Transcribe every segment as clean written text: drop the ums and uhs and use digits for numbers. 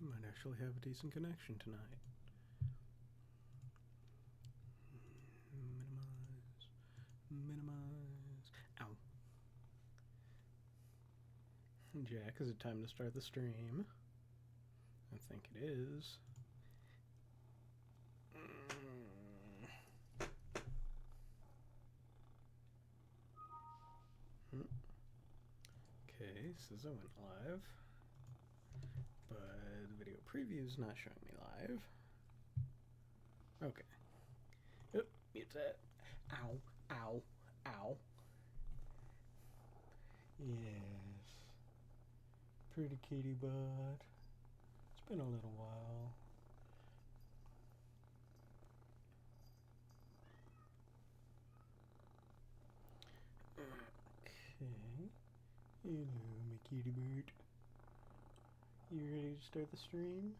Might actually have a decent connection tonight. Minimize. Ow. Jack, is it time to start the stream? I think it is. Okay, says I went live, but the video preview is not showing me live. Okay. Oh, mute that. Ow, ow, ow. Yes. Pretty kitty butt. It's been a little while. Okay. Hello, my kitty bird. You ready to start the stream?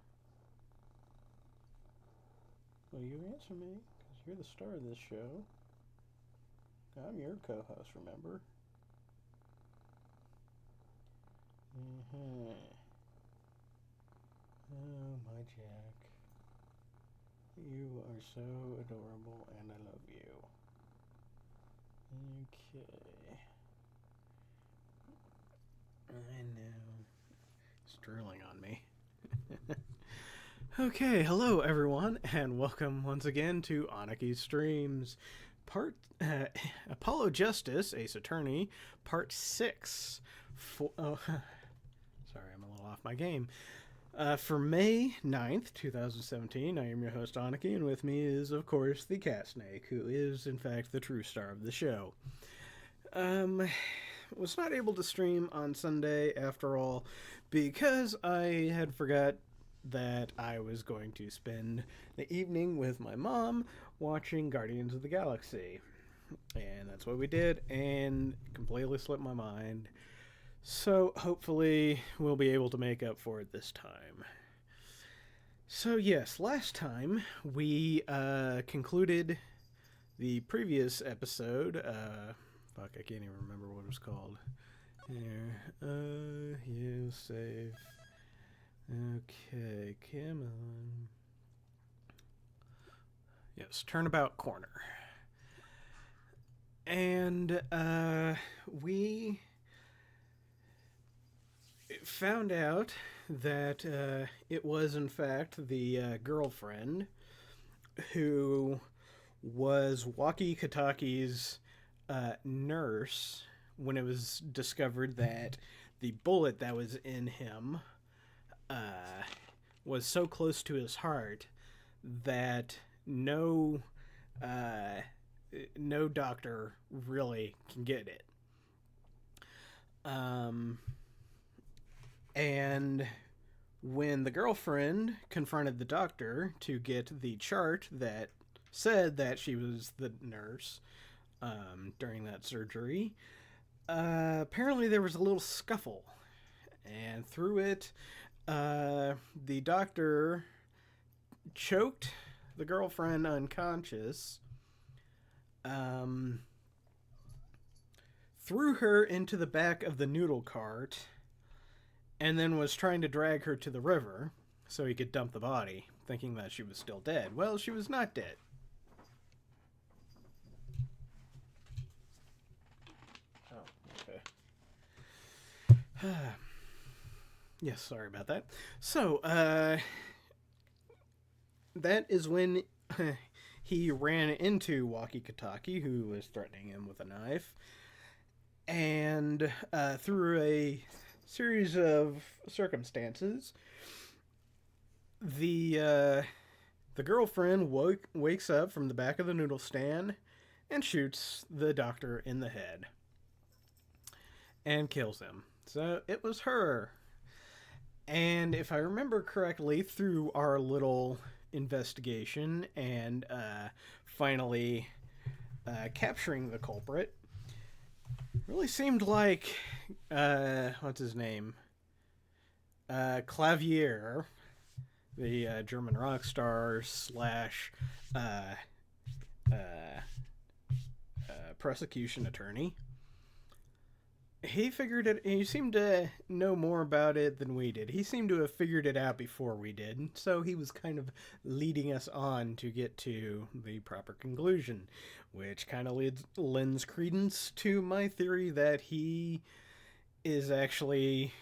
Well, you answer me, because you're the star of this show. I'm your co-host, remember? Oh, my Jack. You are so adorable, and I love you. Okay. I know. It's drooling on me. Okay, hello everyone, and welcome once again to Aniki Streams. Apollo Justice, Ace Attorney, Part 6. Sorry, I'm a little off my game. For May 9th, 2017, I am your host, Aniki, and with me is, of course, the Cat Snake, who is, in fact, the true star of the show. Was not able to stream on Sunday, after all, because I had forgot that I was going to spend the evening with my mom watching Guardians of the Galaxy. And that's what we did, and completely slipped my mind. So hopefully we'll be able to make up for it this time. So yes, last time we concluded the previous episode. Fuck, I can't even remember what it was called. Here, you save. Okay, come on. Yes, Turnabout Corner. And we found out that it was in fact the girlfriend who was Waki Kataki's nurse when it was discovered that the bullet that was in him was so close to his heart that no doctor really can get it. And when the girlfriend confronted the doctor to get the chart that said that she was the nurse during that surgery, apparently there was a little scuffle. And through it, the doctor choked the girlfriend unconscious, threw her into the back of the noodle cart, and then was trying to drag her to the river so he could dump the body, thinking that she was still dead. Well, she was not dead. Oh, okay. Yes, sorry about that. So, that is when he ran into Waki Kataki, who was threatening him with a knife. And through a series of circumstances, the girlfriend wakes up from the back of the noodle stand and shoots the doctor in the head and kills him. So it was her. And if I remember correctly, through our little investigation and finally capturing the culprit, really seemed like what's his name? Clavier, the German rock star slash prosecution attorney, he figured it. He seemed to know more about it than we did. He seemed to have figured it out before we did, so he was kind of leading us on to get to the proper conclusion, which kind of lends credence to my theory that he is actually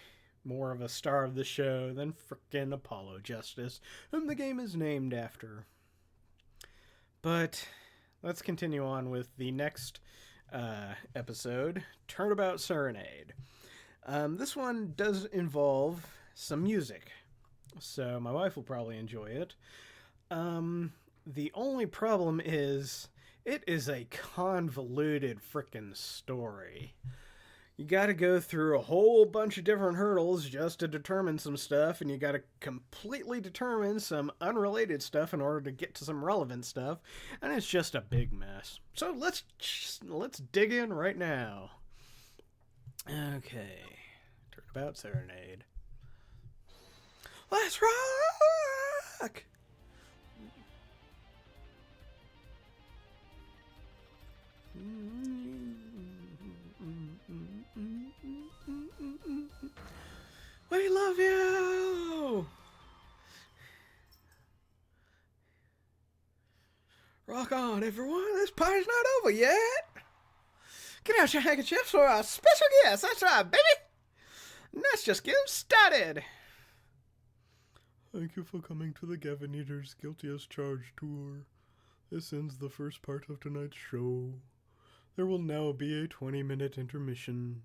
more of a star of the show than frickin' Apollo Justice, whom the game is named after. But let's continue on with the next episode, Turnabout Serenade. This one does involve some music, so my wife will probably enjoy it. The only problem is, it is a convoluted frickin' story. You gotta go through a whole bunch of different hurdles just to determine some stuff, and you gotta completely determine some unrelated stuff in order to get to some relevant stuff, and it's just a big mess. So let's dig in right now. Okay, Turnabout Serenade. Let's rock! We love you! Rock on, everyone. This party's not over yet. Get out your handkerchiefs for our special guest. That's right, baby. Let's just get started. Thank you for coming to the Gavin Eaters Guilty as Charged tour. This ends the first part of tonight's show. There will now be a 20-minute intermission.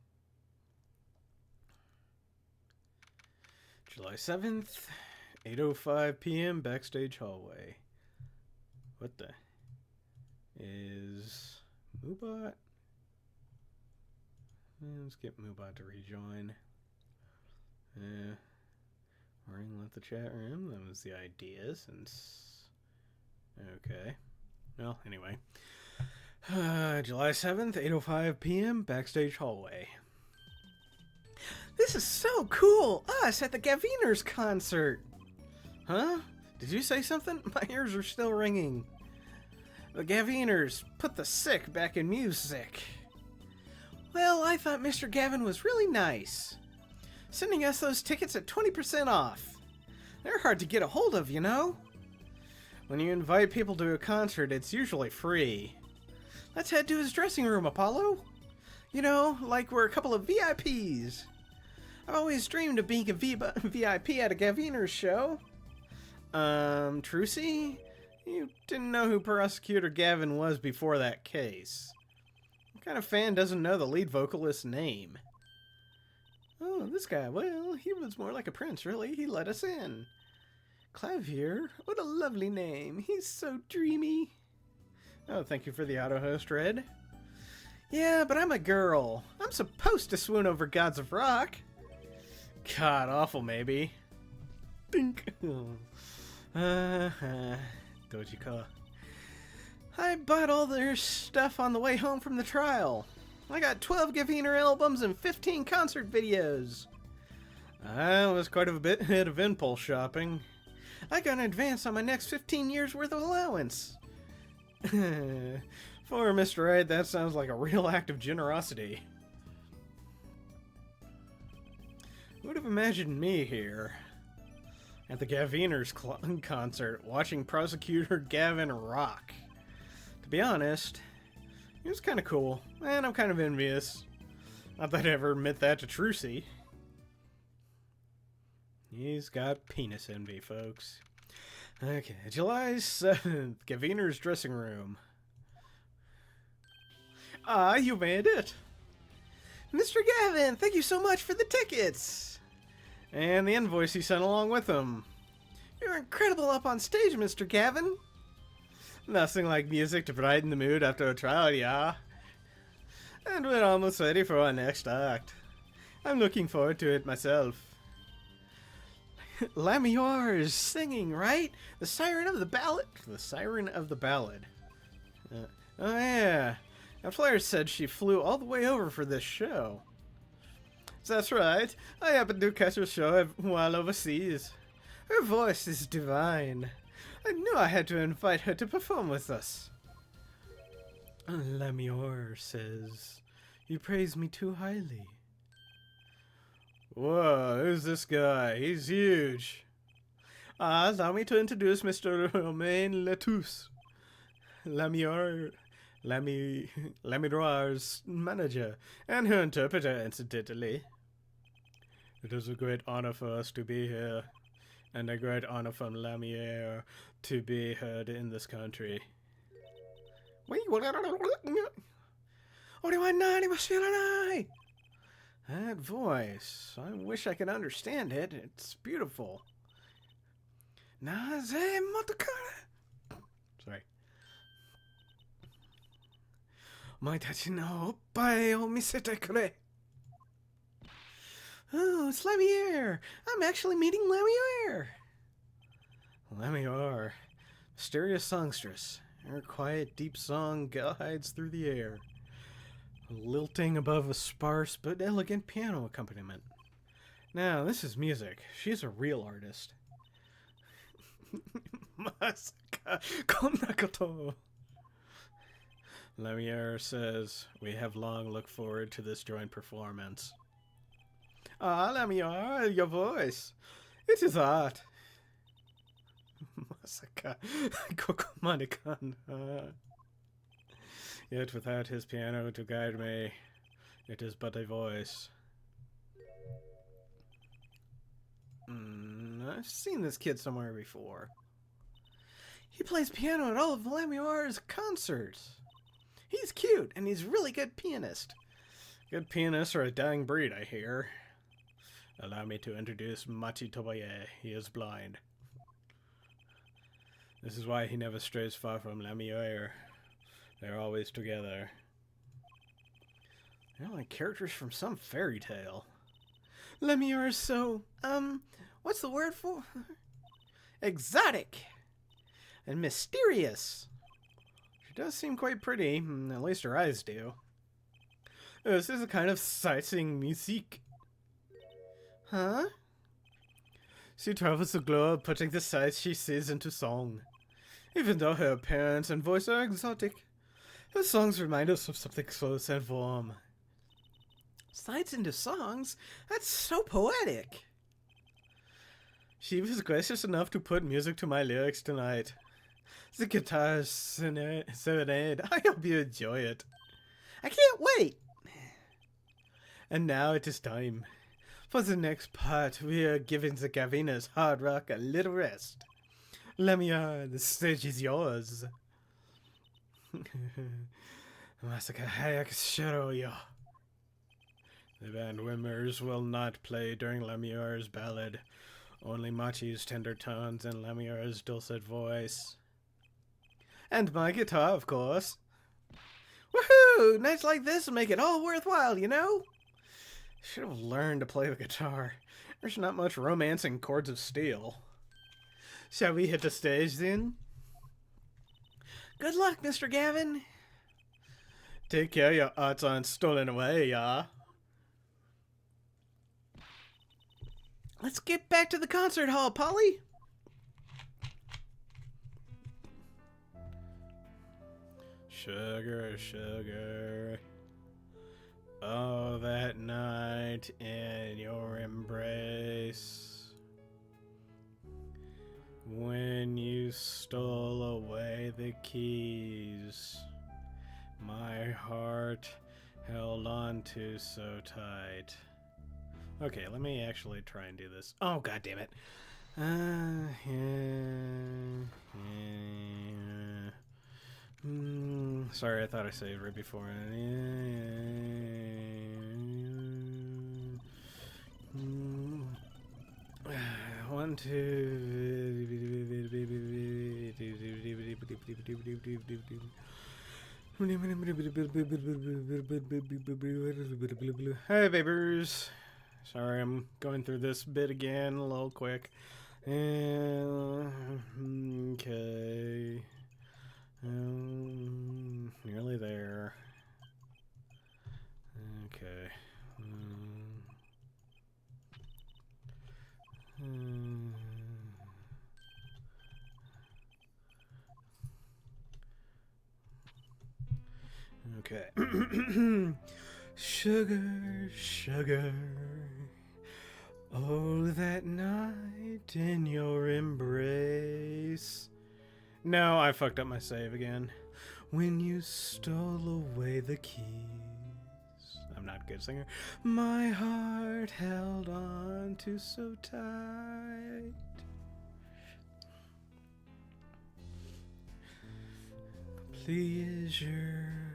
July 7th, 8:05 p.m. Backstage hallway. What the? Is Moobot? Let's get Moobot to rejoin. Ring left the chat room. That was the idea since... Okay. Well, anyway. July 7th, 8:05 p.m. Backstage hallway. This is so cool! Us at the Gaviners concert! Huh? Did you say something? My ears are still ringing. The Gaviners put the sick back in music. Well, I thought Mr. Gavin was really nice. Sending us those tickets at 20% off. They're hard to get a hold of, you know? When you invite people to a concert, it's usually free. Let's head to his dressing room, Apollo. You know, like we're a couple of VIPs. I've always dreamed of being a VIP at a Gaviners show. Trucy? You didn't know who Prosecutor Gavin was before that case. What kind of fan doesn't know the lead vocalist's name? Oh, this guy, well, he was more like a prince, really. He let us in. Clavier? What a lovely name. He's so dreamy. Oh, thank you for the auto-host, Red. Yeah, but I'm a girl. I'm supposed to swoon over gods of rock. God awful, maybe. Dink. Dojika. I bought all their stuff on the way home from the trial. I got 12 Gaviner albums and 15 concert videos. That was quite a bit of impulse shopping. I got an advance on my next 15 years worth of allowance. For Mr. Wright, that sounds like a real act of generosity. Who would have imagined me here at the Gaviners concert watching Prosecutor Gavin rock? To be honest, it was kind of cool, and I'm kind of envious. Not that I'd ever admit that to Trucy. He's got penis envy, folks. Okay, July 7th, Gaviners dressing room. Ah, you made it! Mr. Gavin, thank you so much for the tickets! And the invoice he sent along with them. You're incredible up on stage, Mr. Gavin! Nothing like music to brighten the mood after a trial, yeah? And we're almost ready for our next act. I'm looking forward to it myself. Lamior's singing, right? The siren of the ballad? The siren of the ballad. Oh yeah. A player said she flew all the way over for this show. That's right. I happened to catch her show while overseas. Her voice is divine. I knew I had to invite her to perform with us. Lamior says, you praise me too highly. Whoa, who's this guy? He's huge. Allow me to introduce Mr. Romain Letousse, Lamior, Lamiroir's manager, and her interpreter, incidentally. It is a great honor for us to be here, and a great honor from Lamier to be heard in this country. That voice, I wish I could understand it. It's beautiful. Sorry. Oh, it's Lamier. I'm actually meeting Lamier. Lamier, mysterious songstress. Her quiet, deep song glides through the air, lilting above a sparse but elegant piano accompaniment. Now, this is music. She's a real artist. Masaka Konakoto. Lamier says, we have long looked forward to this joint performance. Ah, Lamier, your voice. It is art. Masaka Kokomanikan. Yet without his piano to guide me, it is but a voice. I've seen this kid somewhere before. He plays piano at all of Lamioir's concerts. He's cute, and he's a really good pianist. Good pianists are a dying breed, I hear. Allow me to introduce Machi Tobaye. He is blind. This is why he never strays far from Lamier. They're always together. They're like characters from some fairy tale. Lamier is so, what's the word for? Exotic and mysterious. She does seem quite pretty, at least her eyes do. This is a kind of sightseeing music. Huh? She travels the globe, putting the sights she sees into song. Even though her appearance and voice are exotic, her songs remind us of something close and warm. Sights into songs? That's so poetic. She was gracious enough to put music to my lyrics tonight. The guitar serenade. I hope you enjoy it. I can't wait. And now it is time. For the next part, we are giving the Gavinas hard rock a little rest. Lamier, the stage is yours. Masaka Hayak Shiroyo. The band Wimmers will not play during Lamier's ballad. Only Machi's tender tones and Lamier's dulcet voice. And my guitar, of course. Woohoo! Nights like this make it all worthwhile, you know? Should have learned to play the guitar. There's not much romance in chords of steel. Shall we hit the stage then? Good luck, Mr. Gavin. Take care, your arts aren't stolen away, yeah? Let's get back to the concert hall, Polly. Sugar, sugar. Oh, that night in your embrace, when you stole away the keys, my heart held on to so tight. Okay, let me actually try and do this. Oh, god damn it. Sorry, I thought I saved right before. One, two. Hey, babies. Sorry, I'm going through this bit again a little quick. Okay. Nearly there. Okay. Okay. Sugar, sugar. Oh, that night in your embrace. No, I fucked up my save again. When you stole away the keys. I'm not a good singer. My heart held on to so tight. Pleasure,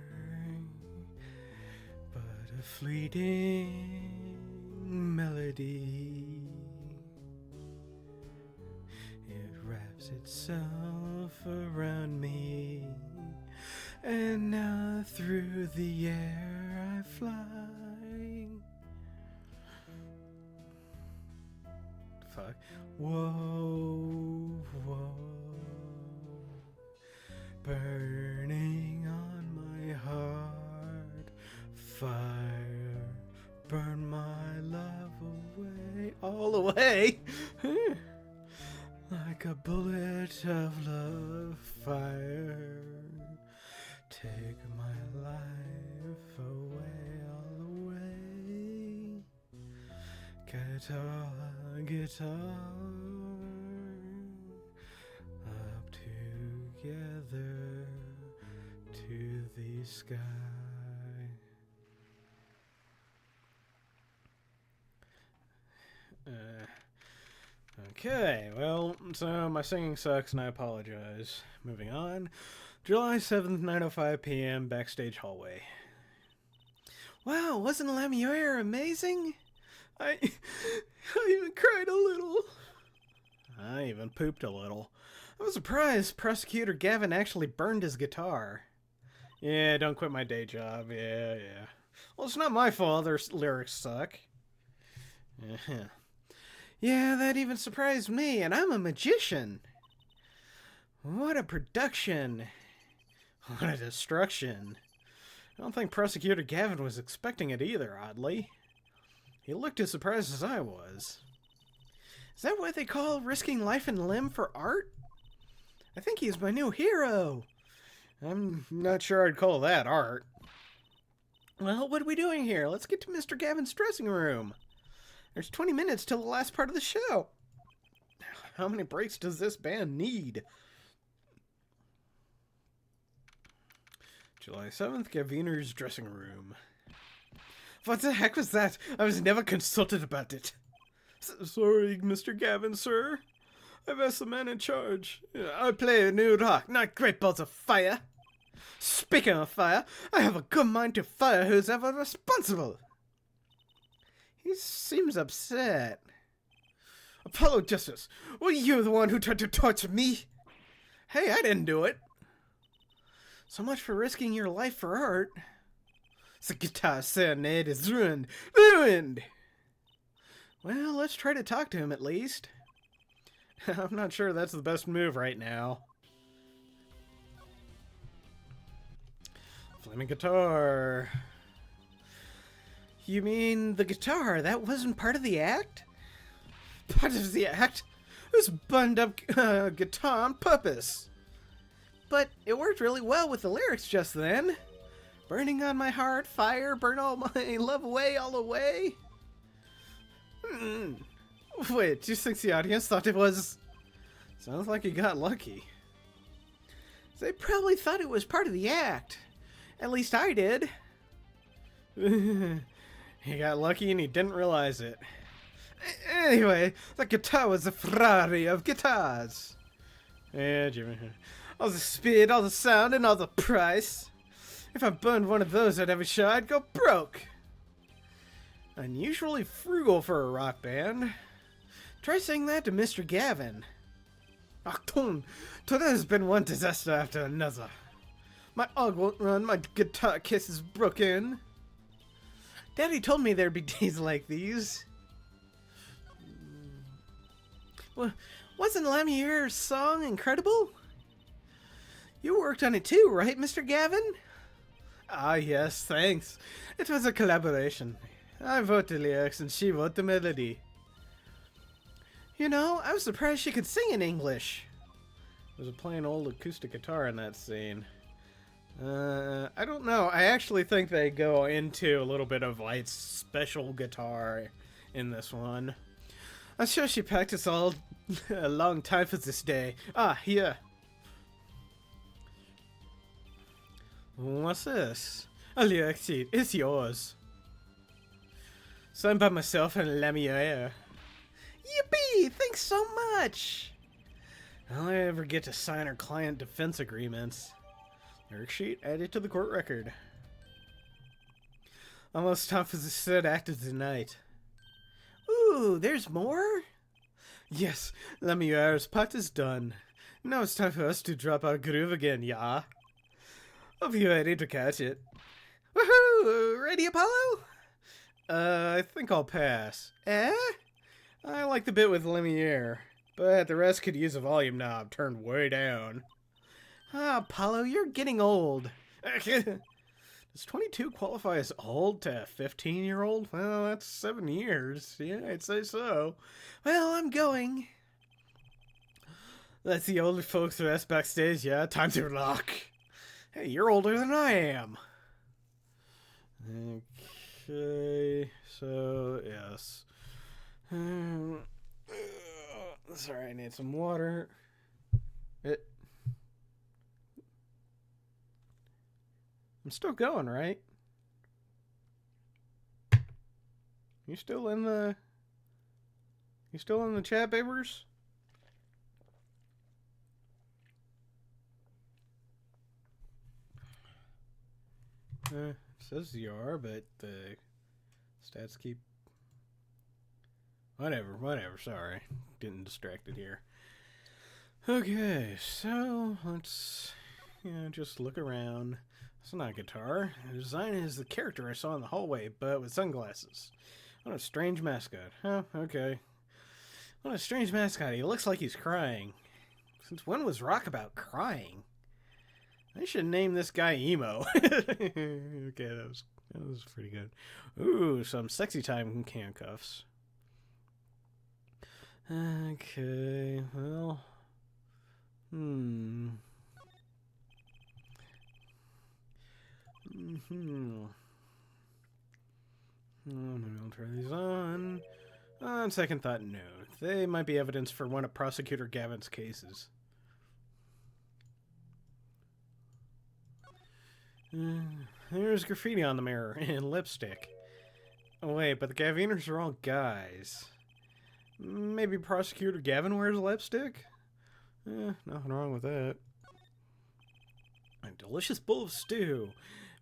but a fleeting melody. It wraps itself around me, and now through the air I fly. Fuck. Whoa, whoa. Burning on my heart, fire, burn my love away, all away, like a bullet of love, fire, take my life away, all away, guitar, guitar, up together to the sky. Okay, well, so my singing sucks and I apologize. Moving on. July 7th, 9:05 p.m., backstage hallway. Wow, wasn't Lamiere amazing? I even cried a little. I even pooped a little. I was surprised Prosecutor Gavin actually burned his guitar. Yeah, don't quit my day job. Yeah. Well, it's not my fault their lyrics suck. Yeah, that even surprised me, and I'm a magician. What a production. What a destruction. I don't think Prosecutor Gavin was expecting it either, oddly. He looked as surprised as I was. Is that what they call risking life and limb for art? I think he's my new hero. I'm not sure I'd call that art. Well, what are we doing here? Let's get to Mr. Gavin's dressing room. There's 20 minutes till the last part of the show. How many breaks does this band need? July 7th, Gaviner's dressing room. What the heck was that? I was never consulted about it. Sorry, Mr. Gavin, sir. I've asked the man in charge. I play a new rock, not great balls of fire. Speaking of fire, I have a good mind to fire who's ever responsible. He seems upset. Apollo Justice, were you the one who tried to torture me? Hey, I didn't do it. So much for risking your life for art. The guitar serenade is ruined. Ruined! Well, let's try to talk to him at least. I'm not sure that's the best move right now. Flaming guitar. You mean the guitar? That wasn't part of the act? Part of the act? It was buttoned up guitar on purpose. But it worked really well with the lyrics just then. Burning on my heart, fire, burn all my love away, all away. Wait, do you think the audience thought it was... Sounds like he got lucky. They probably thought it was part of the act. At least I did. He got lucky and he didn't realize it. Anyway, the guitar was a Ferrari of guitars. Yeah, Jimmy. All the speed, all the sound, and all the price. If I burned one of those at every show, I'd go broke. Unusually frugal for a rock band. Try saying that to Mr. Gavin. Achtung! Today has been one disaster after another. My og won't run, my guitar case is broken. Daddy told me there'd be days like these. Well, wasn't Lamiere's song incredible? You worked on it too, right, Mr. Gavin? Ah, yes, thanks. It was a collaboration. I wrote the lyrics and she wrote the melody. You know, I was surprised she could sing in English. There's a plain old acoustic guitar in that scene. I don't know. I actually think they go into a little bit of like special guitar in this one. I'm sure she practiced all a long time for this day. Ah, here. What's this? Alexi, it's yours. Signed by myself and Lamiere. Yippee! Thanks so much! I'll ever get to sign our client defense agreements. Lyric sheet added to the court record. Almost time for the third act of the night. Ooh, there's more? Yes, Lemierre's part is done. Now it's time for us to drop our groove again, yeah? Hope you're ready to catch it. Woohoo! Ready, Apollo? I think I'll pass. Eh? I like the bit with Lemiere, but the rest could use a volume knob turned way down. Ah, Apollo, you're getting old. Does 22 qualify as old to a 15-year-old? Well, that's 7 years. Yeah, I'd say so. Well, I'm going. Let's the older folks rest backstage, yeah? Time to rock. Hey, you're older than I am. Okay, so, yes. Sorry, I need some water. I'm still going, right? You still in the chat, babers? It says you are, but the stats keep... Whatever, sorry. Getting distracted here. Okay, so let's just look around. It's not a guitar. The design is the character I saw in the hallway, but with sunglasses. What a strange mascot. Huh, okay. What a strange mascot. He looks like he's crying. Since when was rock about crying? I should name this guy Emo. Okay, that was pretty good. Ooh, some sexy time handcuffs. Okay, well... I'll try these on. On second thought, no. They might be evidence for one of Prosecutor Gavin's cases. There's graffiti on the mirror and lipstick. Oh wait, but the Gaviners are all guys. Maybe Prosecutor Gavin wears lipstick? Nothing wrong with that. A delicious bowl of stew,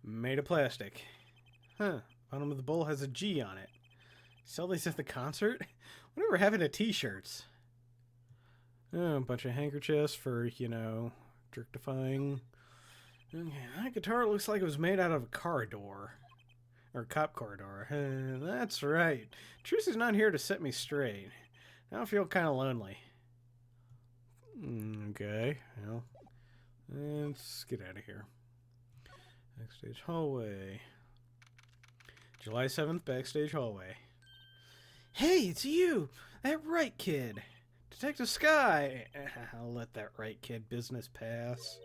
made of plastic. Huh, bottom of the bowl has a G on it. Sell these at the concert? Whatever happened to t-shirts? Oh, a bunch of handkerchiefs for, jerkifying. Okay, that guitar looks like it was made out of a car door. Or cop car door. That's right. Trucy's not here to set me straight. Now I feel kind of lonely. Okay, well, let's get out of here. Backstage hallway. July 7th, backstage hallway. Hey, it's you! That right kid! Detective Sky! I'll let that right kid business pass.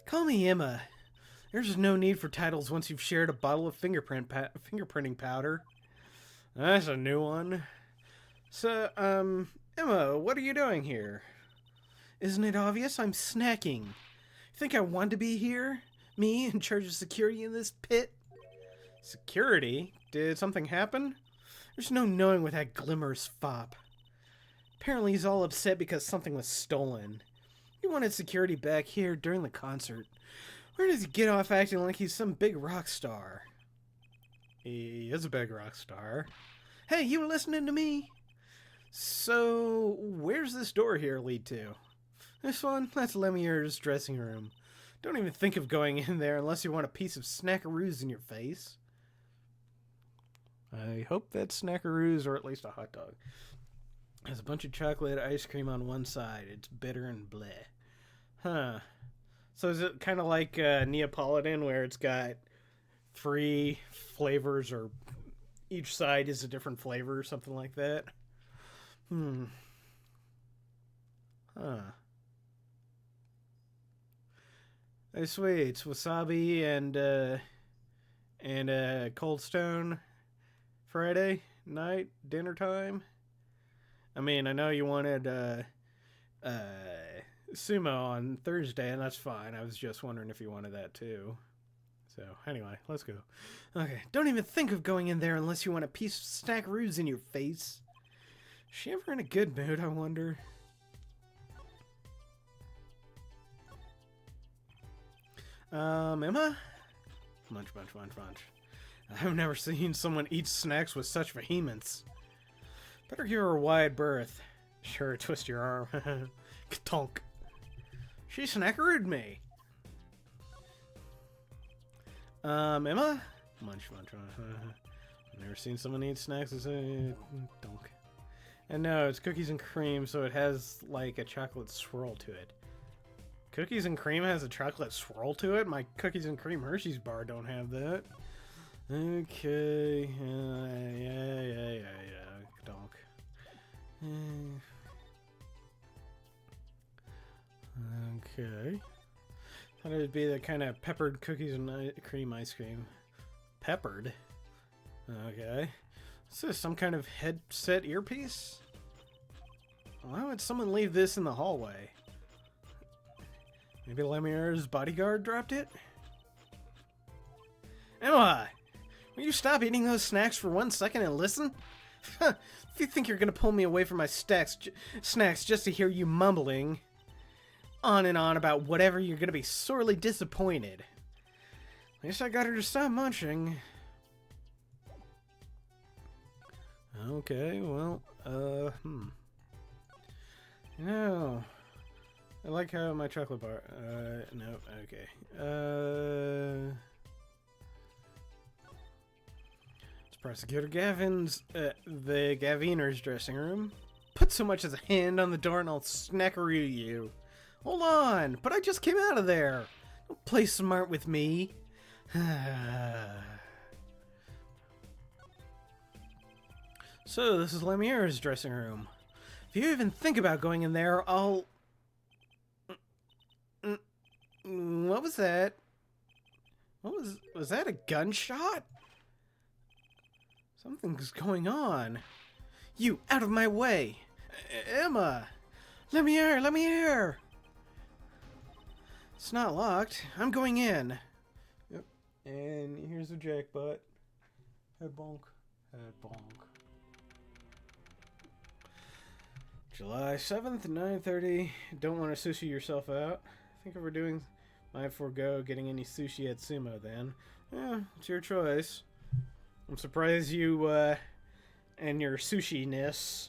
Call me Emma. There's no need for titles once you've shared a bottle of fingerprinting powder. That's a new one. So, Emma, what are you doing here? Isn't it obvious? I'm snacking. Think I want to be here? Me, in charge of security in this pit? Security? Did something happen? There's no knowing what that glimmers fop. Apparently he's all upset because something was stolen. He wanted security back here during the concert. Where does he get off acting like he's some big rock star? He is a big rock star. Hey, you listening to me? So, where's this door here lead to? This one? That's Lemierre's dressing room. Don't even think of going in there unless you want a piece of snackaroos in your face. I hope that's snackaroos or at least a hot dog. There's a bunch of chocolate ice cream on one side. It's bitter and bleh. Huh. So is it kind of like Neapolitan where it's got 3 flavors or each side is a different flavor or something like that? Huh. Hey, sweets, wasabi and Cold Stone Friday night dinner time. I mean, I know you wanted sumo on Thursday, and that's fine. I was just wondering if you wanted that too. So, anyway, let's go. Okay, don't even think of going in there unless you want a piece of snackaroos in your face. Is she ever in a good mood, I wonder? Emma? Munch. I've never seen someone eat snacks with such vehemence. Better give her a wide berth. Sure, twist your arm. Katonk. She snackarooed me. Emma? Munch. Never seen someone eat snacks as a donk. And no, it's cookies and cream, so it has like a chocolate swirl to it. Cookies and cream has a chocolate swirl to it? My cookies and cream Hershey's bar don't have that. Okay. Yeah. Donk. Okay. Thought it'd be the kind of peppered cookies and cream ice cream. Peppered? Okay. Is this some kind of headset earpiece? Why would someone leave this in the hallway? Maybe Lemierre's bodyguard dropped it? Emma! Will you stop eating those snacks for 1 second and listen? If you think you're gonna pull me away from my snacks just to hear you mumbling on and on about whatever, you're gonna be sorely disappointed. At least I got her to stop munching. Okay, well, No. I like how my chocolate bar... no, okay. It's Prosecutor Gavin's... the Gaviner's dressing room. Put so much as a hand on the door and I'll snackaroo you. Hold on, but I just came out of there. Don't play smart with me. So, this is Lemierre's dressing room. If you even think about going in there, I'll... What was that? Was that a gunshot? Something's going on. You, out of my way! Emma! Lemierre! It's not locked. I'm going in. Yep. And here's the jackpot. Head bonk. July 7th, 9:30. Don't want to sushi yourself out. I think if we're doing... Might forego getting any sushi at Sumo then. Yeah, it's your choice. I'm surprised you, and your sushi-ness,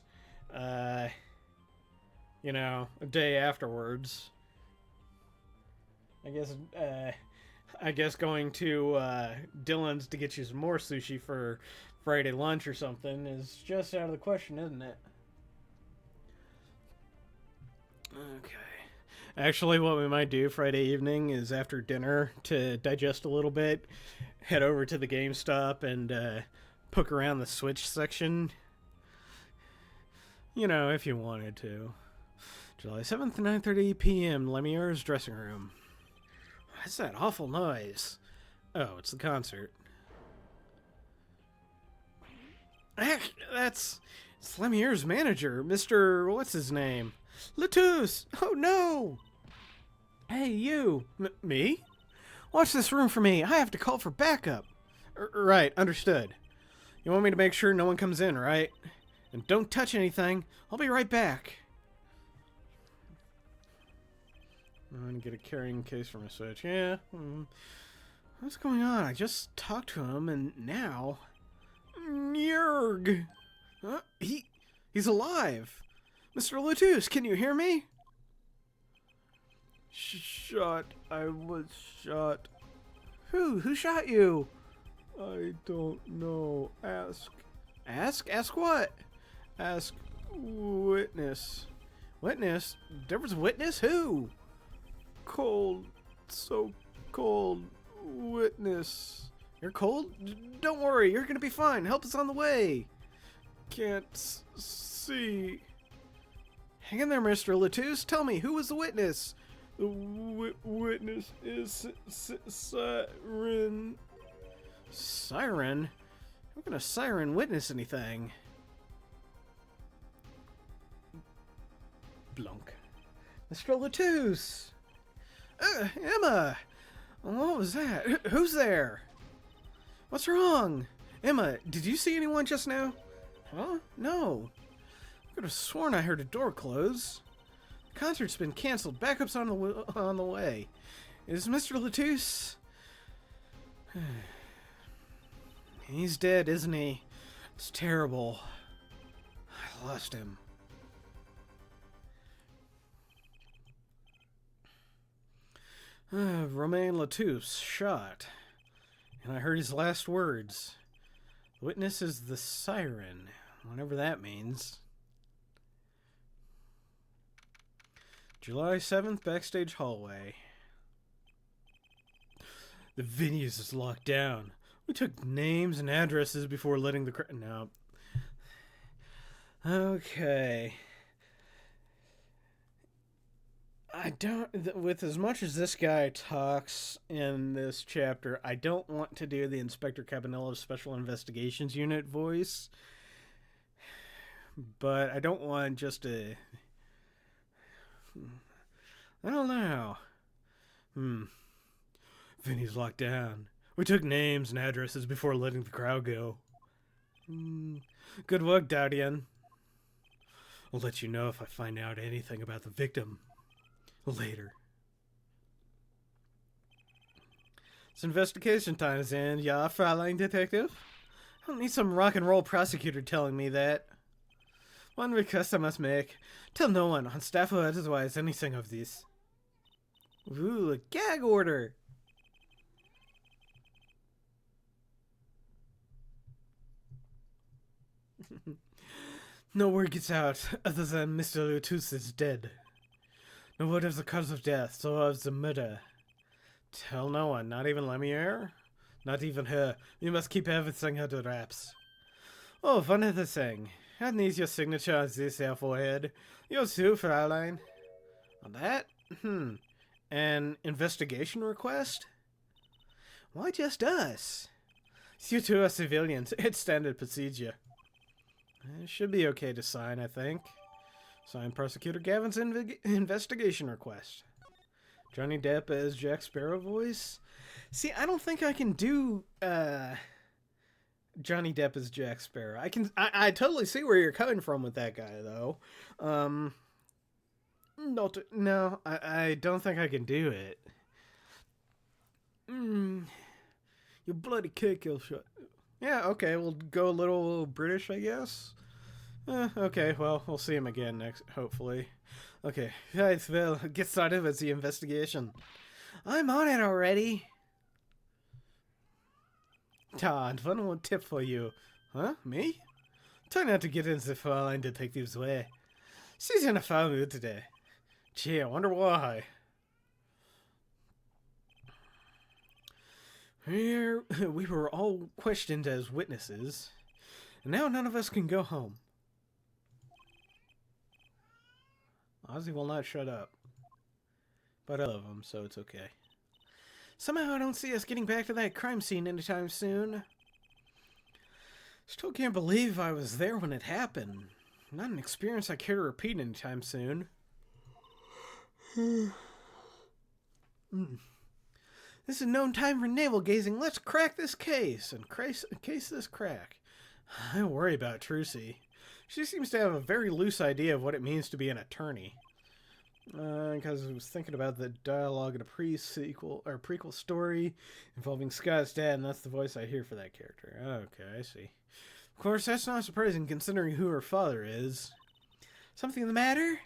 you know, a day afterwards. I guess going to, Dylan's to get you some more sushi for Friday lunch or something is just out of the question, isn't it? Okay. Actually, what we might do Friday evening is after dinner, to digest a little bit, head over to the GameStop and poke around the Switch section. You know, if you wanted to. July 7th, 9:30 p.m., Lemierre's dressing room. What's that awful noise? Oh, it's the concert. It's Lemierre's manager, Mr. What's his name? Latus! Oh no! Hey, you! Me? Watch this room for me. I have to call for backup. Right, understood. You want me to make sure no one comes in, right? And don't touch anything. I'll be right back. I'm gonna get a carrying case for my Switch. Yeah. What's going on? I just talked to him, and now... Nyurg! Huh? He's alive! Mr. Latus, can you hear me? I was shot. Who shot you? I don't know. Ask. Ask what? Ask witness. Witness? There was a witness? Who? Cold. So cold. Witness. You're cold? Don't worry, you're gonna be fine. Help is on the way. Can't see. Hang in there, Mr. Latus. Tell me, who was the witness? The witness is Siren. Siren? How can a siren witness anything? Blunk. Mr. Latouche! Emma! What was that? Who's there? What's wrong? Emma, did you see anyone just now? Huh? No. I could have sworn I heard a door close. The concert's been canceled. Backup's on the way. Is Mr. Latouche? He's dead, isn't he? It's terrible. I lost him. Romain Latouche shot. And I heard his last words. The witness is the siren, whatever that means. July 7th, backstage hallway. The venue is locked down. We took names and addresses before letting the no. Okay. I don't, with as much as this guy talks in this chapter, I don't want to do the Inspector Cabanello's Special Investigations Unit voice. But I don't want just a... I don't know. Vinny's locked down. We took names and addresses before letting the crowd go. Good work, Dardian. I'll let you know if I find out anything about the victim. Later. It's investigation time, and ja, Fräulein Detective? I don't need some rock and roll prosecutor telling me that. One request I must make. Tell no one on staff or otherwise anything of this. Ooh, a gag order! No word gets out other than Mr. Latouche is dead. No word of the cause of death, or of the murder. Tell no one, not even Lemire? Not even her. You must keep everything under wraps. Oh, one other thing. I need your signature on this here forehead. Yours too, Fräulein. On that? An investigation request? Why just us? You two are civilians. It's standard procedure. It should be okay to sign, I think. Sign Prosecutor Gavin's investigation request. Johnny Depp as Jack Sparrow voice. See, I don't think I can do Johnny Depp as Jack Sparrow. I totally see where you're coming from with that guy, though. No, I don't think I can do it. You bloody kill shot. Yeah, okay, we'll go a little British, I guess. Okay, well, we'll see him again next, hopefully. Okay, guys, well, get started with the investigation. I'm on it already. Todd, one more tip for you. Huh? Me? Try not to get into the Fräulein Detective's way. She's in a foul mood today. Gee, I wonder why. We were all questioned as witnesses, and now none of us can go home. Ozzy will not shut up. But I love him, so it's okay. Somehow I don't see us getting back to that crime scene anytime soon. Still can't believe I was there when it happened. Not an experience I care to repeat anytime soon. This is no time for navel gazing. Let's crack this case and case this crack. I worry about Trucy. She seems to have a very loose idea of what it means to be an attorney. Because I was thinking about the dialogue in a prequel story involving Scott's dad, and that's the voice I hear for that character. Okay, I see. Of course, that's not surprising considering who her father is. Something the matter?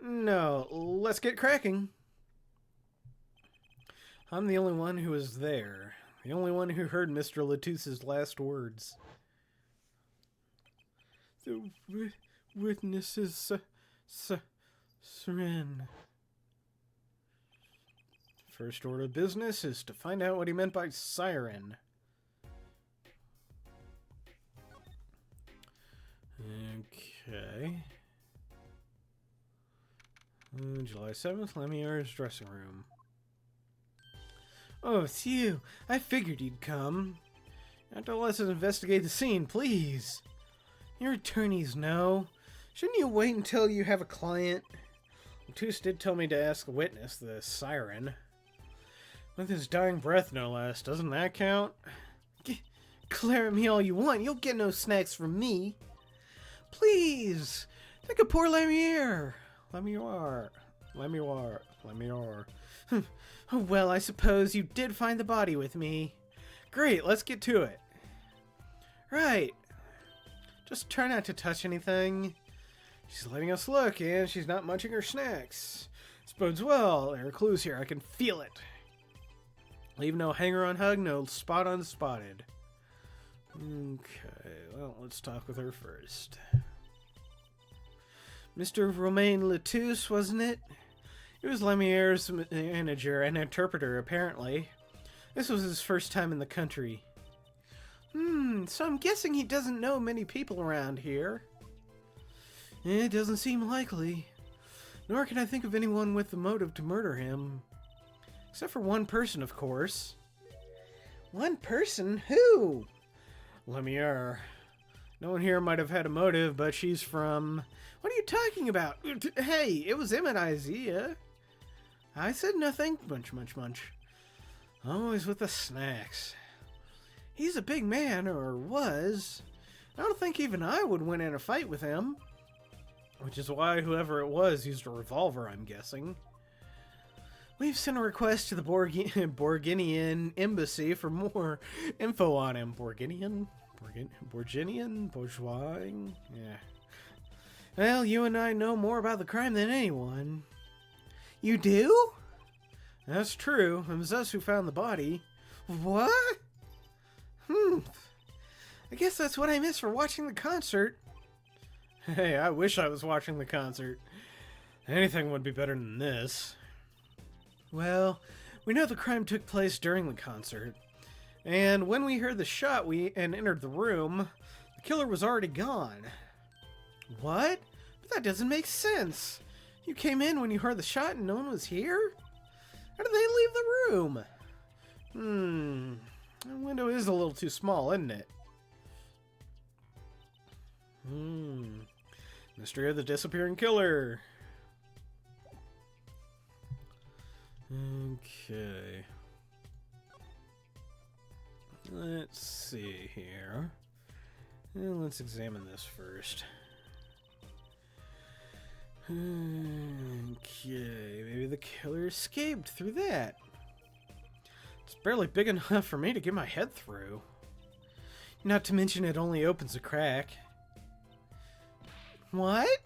No, let's get cracking. I'm the only one who was there. The only one who heard Mr. Latouche's last words. The witness is Seren. First order of business is to find out what he meant by siren. Okay. July 7th, Lemire's dressing room. Oh, it's you. I figured you'd come. You have to let us investigate the scene, please. Your attorneys know. Shouldn't you wait until you have a client? Tus did tell me to ask the witness, the siren. With his dying breath, no less. Doesn't that count? Glare at me all you want. You'll get no snacks from me. Please, think of poor Lamier. Lamior. Well, I suppose you did find the body with me. Great, let's get to it. Right. Just try not to touch anything. She's letting us look, and she's not munching her snacks. This bodes well. There are clues here. I can feel it. Leave no hanger on hug, no spot unspotted. Okay, well, let's talk with her first. Mr. Romain Letus, wasn't it? He was Lemierre's manager and interpreter, apparently. This was his first time in the country. So I'm guessing he doesn't know many people around here. It doesn't seem likely. Nor can I think of anyone with the motive to murder him. Except for one person, of course. One person? Who? Lemierre. No one here might have had a motive, but she's from... What are you talking about? Hey, it was him at Isaiah. I said nothing. Munch, munch, munch. Always with the snacks. He's a big man, or was. I don't think even I would win in a fight with him. Which is why whoever it was used a revolver, I'm guessing. We've sent a request to the Borginian embassy for more info on him. Borginian? Bourgeois? Yeah. Well, you and I know more about the crime than anyone. You do? That's true. It was us who found the body. What? I guess that's what I missed for watching the concert. Hey, I wish I was watching the concert. Anything would be better than this. Well, we know the crime took place during the concert. And when we heard the shot and entered the room, the killer was already gone. What? But that doesn't make sense. You came in when you heard the shot and no one was here? How did they leave the room? The window is a little too small, isn't it? Mystery of the disappearing killer. Okay. Let's see here. Let's examine this first. Okay, maybe the killer escaped through that. It's barely big enough for me to get my head through. Not to mention it only opens a crack. What?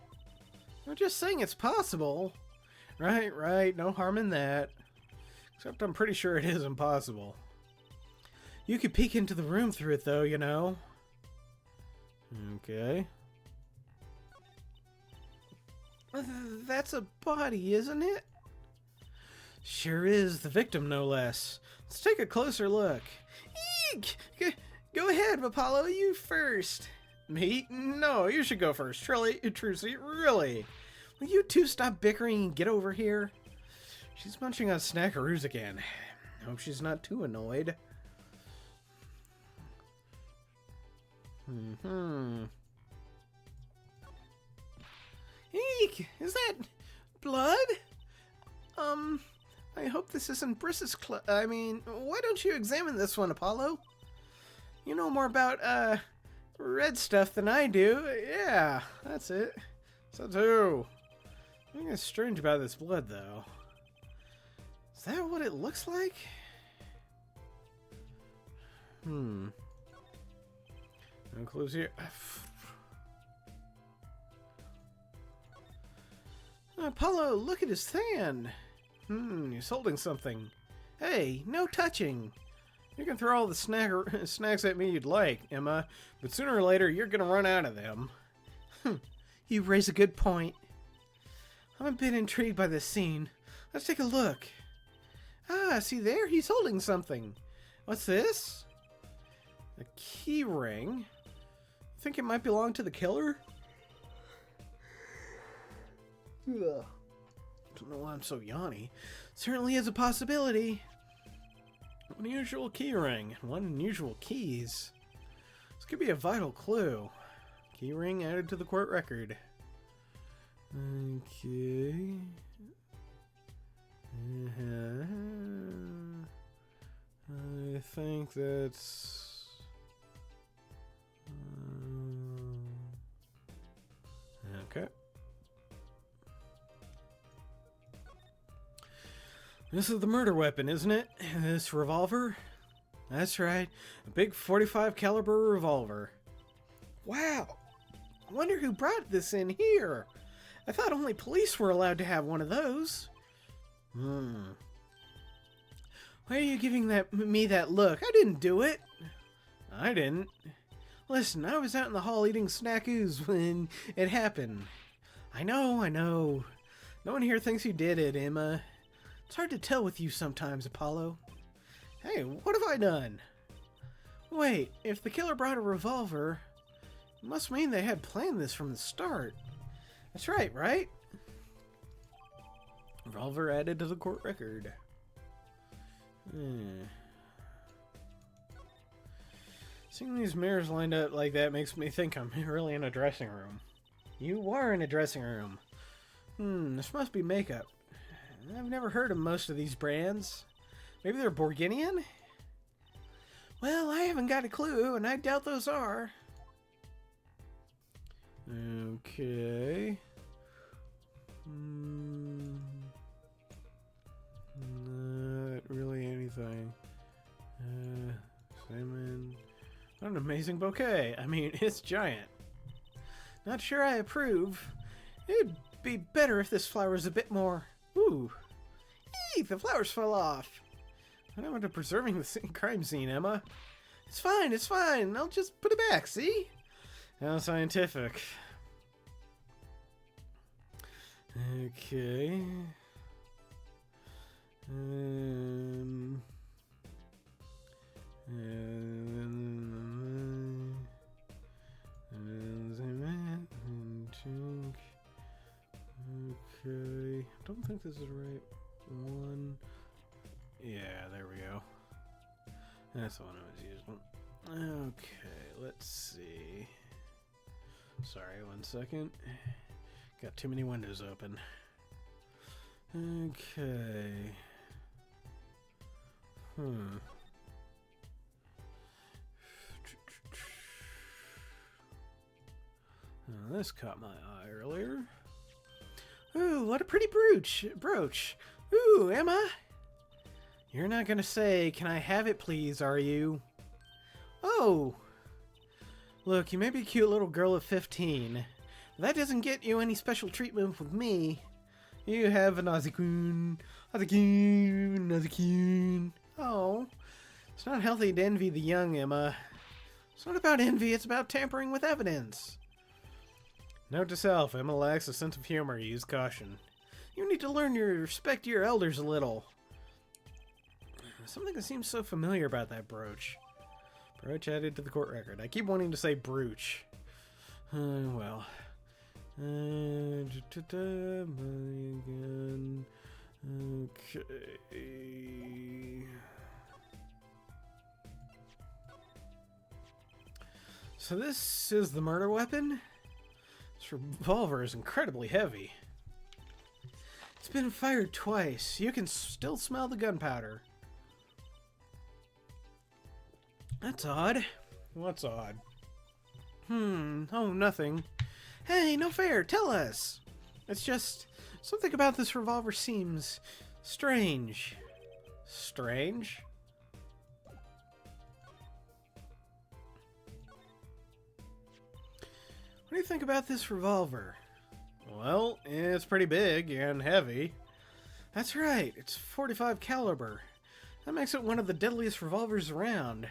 I'm just saying it's possible. Right, no harm in that. Except I'm pretty sure it is impossible. You could peek into the room through it though, you know. Okay. That's a body, isn't it? Sure is, the victim no less. Let's take a closer look. Eek! Go ahead, Apollo, you first. Me? No, you should go first. Trucy, really. Will you two stop bickering and get over here? She's munching on snackaroos again. Hope she's not too annoyed. Eek! Is that blood? I hope this isn't Briss's why don't you examine this one, Apollo? You know more about, red stuff than I do. Yeah, that's it. So do. Something is strange about this blood, though. Is that what it looks like? No clues here. Apollo, look at his hand. He's holding something. Hey, no touching. You can throw all the snacks at me you'd like, Emma, but sooner or later you're gonna run out of them. You raise a good point. I'm a bit intrigued by this scene. Let's take a look. Ah, see there? He's holding something. What's this? A key ring? Think it might belong to the killer? Ugh. Don't know why I'm so yawny. Certainly is a possibility. Unusual key ring. One unusual keys. This could be a vital clue. Key ring added to the court record. Okay. think that's... okay. This is the murder weapon, isn't it? This revolver? That's right. A big 45 caliber revolver. Wow. I wonder who brought this in here. I thought only police were allowed to have one of those. Why are you giving me that look? I didn't do it. I didn't. Listen, I was out in the hall eating snackoos when it happened. I know. No one here thinks you did it, Emma. It's hard to tell with you sometimes, Apollo. Hey, what have I done? Wait, if the killer brought a revolver, it must mean they had planned this from the start. That's right? Revolver added to the court record. Seeing these mirrors lined up like that makes me think I'm really in a dressing room. You are in a dressing room. This must be makeup. I've never heard of most of these brands. Maybe they're Borginian? Well, I haven't got a clue, and I doubt those are. Okay. Not really anything. Salmon. What an amazing bouquet. I mean, it's giant. Not sure I approve. It'd be better if this flower was a bit more... Ooh. Eee, the flowers fell off. What happened to preserving the crime scene, Emma? It's fine. I'll just put it back, see? How scientific. Okay. Okay. Don't think this is the right one. Yeah, there we go. That's the one I was using. Okay, let's see. Sorry, 1 second. Got too many windows open. Okay. Oh, this caught my eye earlier. Ooh, what a pretty brooch. Ooh, Emma. You're not gonna say, "Can I have it, please," are you? Oh. Look, you may be a cute little girl of 15. But that doesn't get you any special treatment with me. You have a Nazikun. Oh. It's not healthy to envy the young, Emma. It's not about envy, it's about tampering with evidence. Note to self, Emma lacks a sense of humor. Use caution. You need to learn to respect your elders a little. Something that seems so familiar about that brooch. Brooch added to the court record. I keep wanting to say brooch. Well. Again. Okay. So this is the murder weapon? This revolver is incredibly heavy. It's been fired twice. You can still smell the gunpowder. That's odd. What's odd? Oh, nothing. Hey, no fair, tell us. It's just, something about this revolver seems strange. Strange? What do you think about this revolver? Well, it's pretty big and heavy. That's right, it's 45 caliber. That makes it one of the deadliest revolvers around.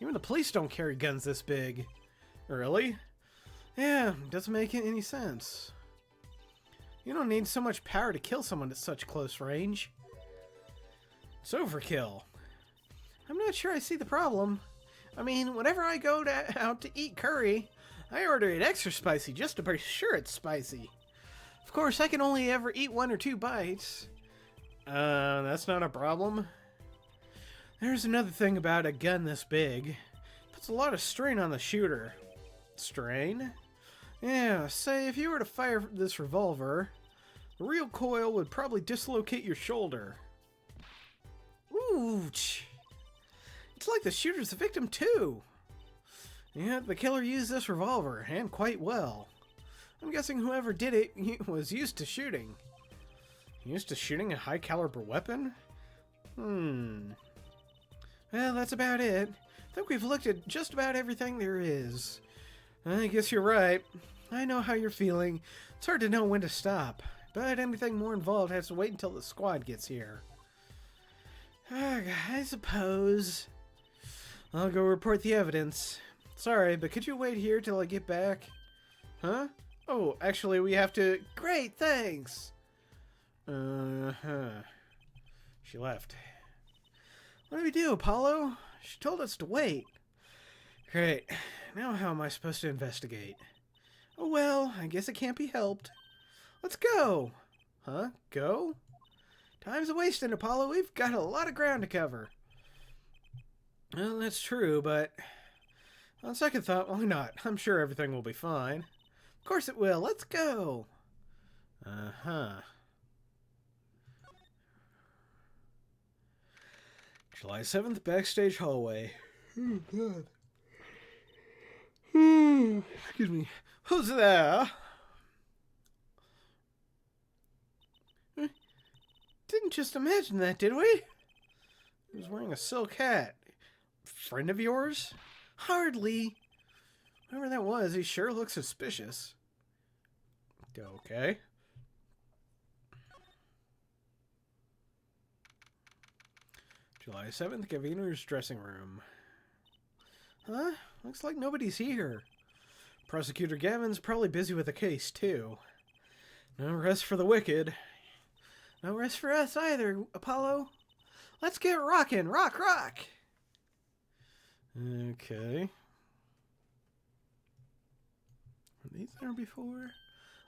Even the police don't carry guns this big. Really? Yeah, doesn't make any sense. You don't need so much power to kill someone at such close range. It's overkill. I'm not sure I see the problem. I mean, whenever I go out to eat curry, I order it extra spicy just to be sure it's spicy. Of course, I can only ever eat 1 or 2 bites. That's not a problem. There's another thing about a gun this big. It puts a lot of strain on the shooter. Strain? Yeah, say if you were to fire this revolver, the recoil would probably dislocate your shoulder. Ouch! Looks like the shooter's the victim, too. Yeah, the killer used this revolver, and quite well. I'm guessing whoever did it was used to shooting. Used to shooting a high-caliber weapon? Well, that's about it. I think we've looked at just about everything there is. I guess you're right. I know how you're feeling. It's hard to know when to stop. But anything more involved has to wait until the squad gets here. I suppose. I'll go report the evidence. Sorry, but could you wait here till I get back? Huh? Oh, actually, we have to... Great, thanks! She left. What do we do, Apollo? She told us to wait. Great. Now how am I supposed to investigate? Oh well, I guess it can't be helped. Let's go! Huh? Go? Time's a-wasting, Apollo. We've got a lot of ground to cover. Well, that's true, but... On second thought, why not? I'm sure everything will be fine. Of course it will. Let's go! July 7th, backstage hallway. Oh, God. Excuse me. Who's there? Didn't just imagine that, did we? He was wearing a silk hat. Friend of yours? Hardly. Whoever that was, he sure looks suspicious. Okay. July 7th, Gaviner's dressing room. Huh? Looks like nobody's here. Prosecutor Gavin's probably busy with the case, too. No rest for the wicked. No rest for us either, Apollo. Let's get rockin'! Rock, rock! Okay. Were these there before?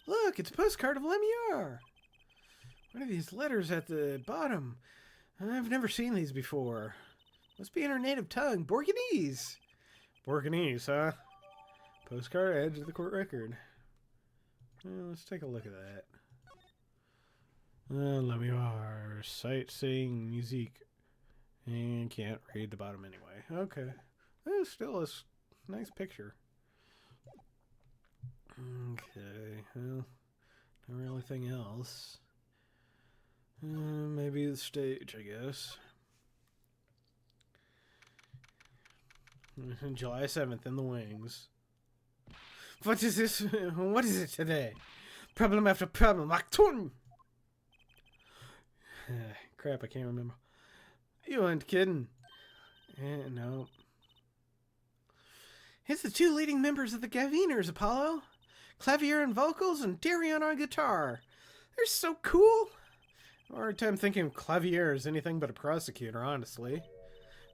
Look, it's a postcard of Lemieux. What are these letters at the bottom? I've never seen these before. Must be in her native tongue. Borgonese. Borgonese, huh? Postcard adds to the court record. Well, let's take a look at that. Lemieux. Sightseeing, musique. And can't read the bottom anyway. Okay. Still a nice picture. Okay. Well, not really anything else. Maybe the stage, I guess. July 7th in the wings. What is this? What is it today? Problem after problem. Acton! Crap, I can't remember. You ain't kidding. No. It's the two leading members of the Gaviners, Apollo. Clavier and vocals and Darion on guitar. They're so cool. Hard time thinking of Clavier as anything but a prosecutor, honestly.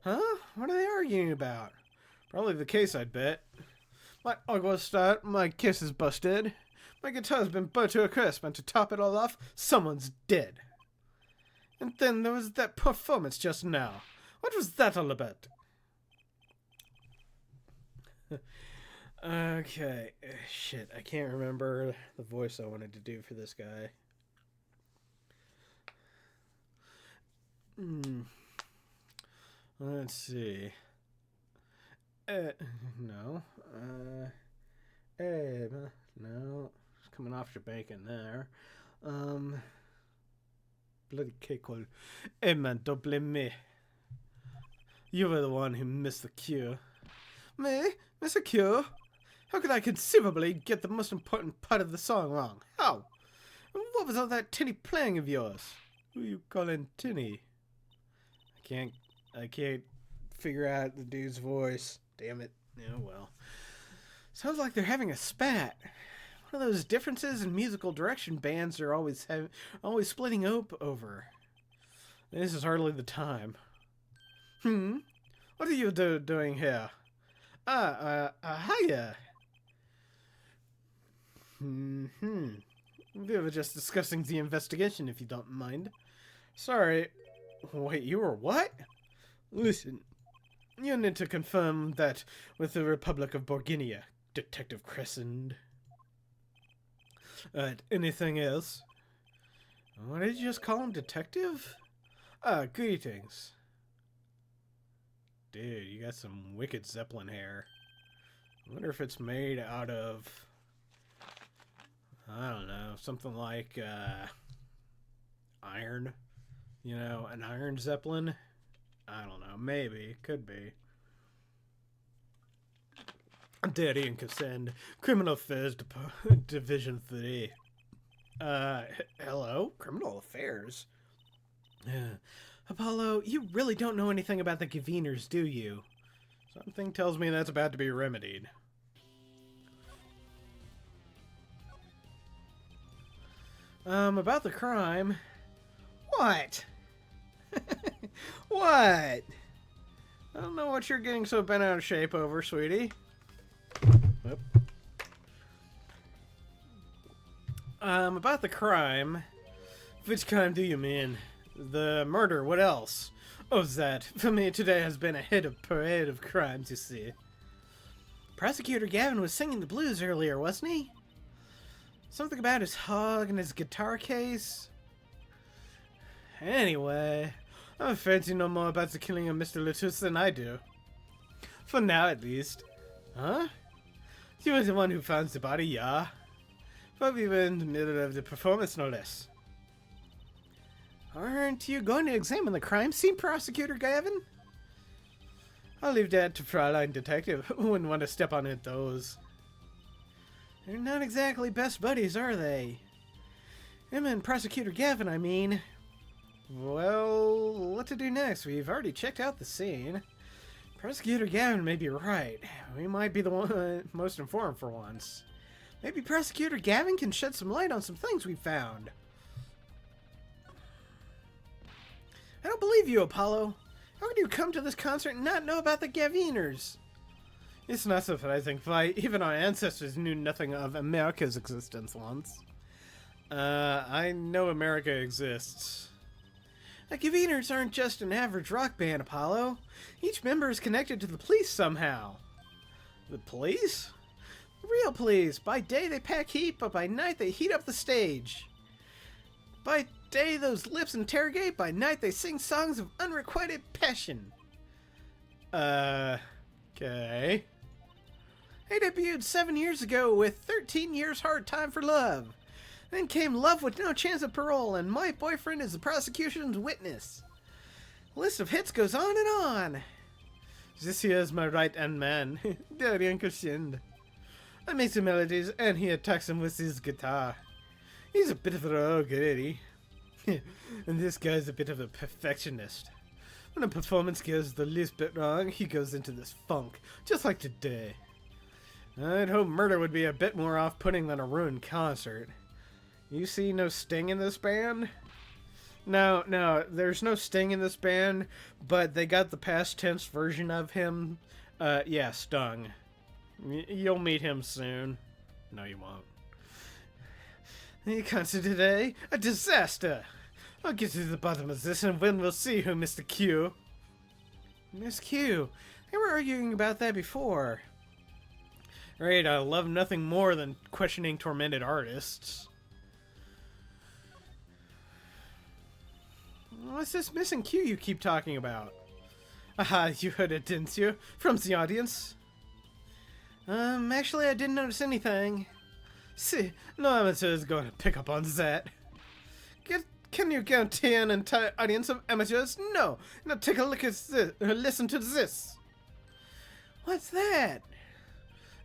Huh? What are they arguing about? Probably the case, I'd bet. My Augustat, my kiss is busted. My guitar's been burnt to a crisp, and to top it all off, someone's dead. And then there was that performance just now. What was that all about? Okay. Shit, I can't remember the voice I wanted to do for this guy. Let's see. No. No. It's coming off Jamaican there. Bloody cake called man, don't blame me. You were the one who missed the cue. Me? Miss a cue? How could I conceivably get the most important part of the song wrong? How? And what was all that tinny playing of yours? Who you calling tinny? I can't figure out the dude's voice. Damn it. Oh well. Sounds like they're having a spat. One of those differences in musical direction bands are always splitting up over. This is hardly the time. What are you doing here? Hiya. We were just discussing the investigation, if you don't mind. Sorry. Wait, you were what? Listen, you need to confirm that with the Republic of Borginia, Detective Crescent. Anything else? What did you just call him, Detective? Greetings. dude, you got some wicked Zeppelin hair. I wonder if it's made out of, I don't know, something like iron. You know, an iron Zeppelin? I don't know. Maybe. Could be. Daddy and Cassandra, Criminal Affairs Division 3. Hello? Criminal Affairs? Apollo, you really don't know anything about the Gaviners, do you? Something tells me that's about to be remedied. About the crime. What? What? I don't know what you're getting so bent out of shape over, sweetie. Whoop. About the crime. Which crime do you mean? The murder, what else? Oh, that. For me, today has been a hit of parade of crimes, you see. Prosecutor Gavin was singing the blues earlier, wasn't he? Something about his hog and his guitar case. Anyway, I'm afraid you know more about the killing of Mr. Latus than I do. For now, at least. Huh? You were the one who found the body, yeah? But we were in the middle of the performance, no less. Aren't you going to examine the crime scene, Prosecutor Gavin? I'll leave that to Fraulein Detective. Wouldn't want to step on her toes. They're not exactly best buddies, are they? Him and Prosecutor Gavin, I mean. Well, what to do next? We've already checked out the scene. Prosecutor Gavin may be right. We might be the one most informed for once. Maybe Prosecutor Gavin can shed some light on some things we found. I don't believe you, Apollo. How could you come to this concert and not know about the Gaviners? It's not surprising, for even our ancestors knew nothing of America's existence once. I know America exists. The Gaviners aren't just an average rock band, Apollo. Each member is connected to the police somehow. The police? The real police. By day they pack heat, but by night they heat up the stage. By day those lips interrogate, by night they sing songs of unrequited passion. Okay. They debuted 7 years ago with 13 Years Hard Time for Love. Then came Love with No Chance of Parole, and My Boyfriend is the Prosecution's Witness. The list of hits goes on and on. This here is my right-hand man, Daddy Uncle Shind. I make the melodies, and he attacks them with his guitar. He's a bit of a rogue, really. And this guy's a bit of a perfectionist. When a performance goes the least bit wrong, he goes into this funk, just like today. I'd hope murder would be a bit more off-putting than a ruined concert. You see no Sting in this band? No, there's no Sting in this band, but they got the past tense version of him. Yeah, Stung. You'll meet him soon. No, you won't. The concert today? A disaster! I'll get to the bottom of this and then we'll see who Mr. Q. Miss Q, they were arguing about that before. Right, I love nothing more than questioning tormented artists. What's this missing Q you keep talking about? Aha, you heard it, didn't you? From the audience? Actually I didn't notice anything. See, no amateur is going to pick up on that. Can you guarantee an entire audience of amateurs? No. Now take a look at this, listen to this. What's that?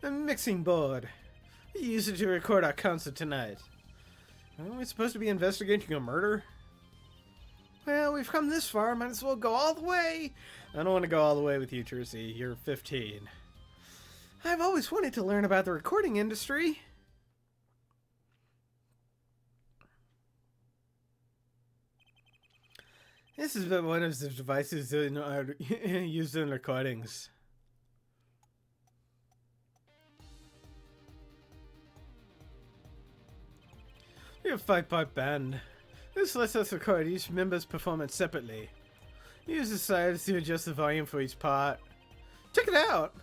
A mixing board. We used it to record our concert tonight. Aren't we supposed to be investigating a murder? Well, we've come this far, might as well go all the way. I don't want to go all the way with you, Tracy. You're 15. I've always wanted to learn about the recording industry. This is one of the devices that are used in recordings. We're a 5-part band. This lets us record each member's performance separately. Use the sides to adjust the volume for each part. Check it out!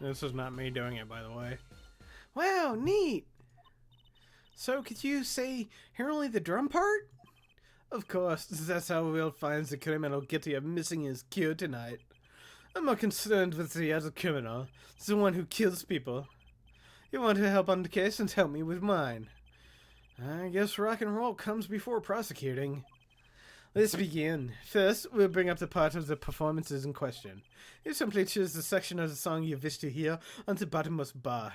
This is not me doing it, by the way. Wow, neat! So, could you say, hear only the drum part? Of course, that's how Will finds the criminal guilty of missing his cue tonight. I'm more concerned with the other criminal, the one who kills people. You want to help on the case and help me with mine. I guess rock and roll comes before prosecuting. Let's begin. First, we'll bring up the part of the performances in question. You simply choose the section of the song you wish to hear on the bottommost bar.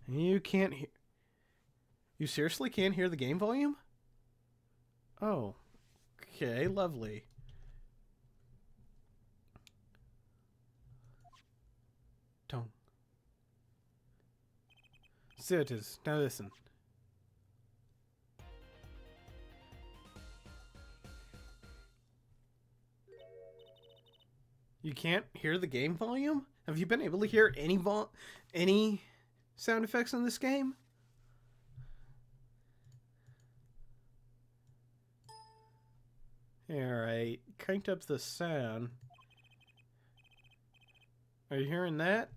You can't hear... You seriously can't hear the game volume? Oh. Okay, lovely. Don't. So it is. Now listen. You can't hear the game volume? Have you been able to hear any sound effects in this game? Alright, cranked up the sound. Are you hearing that?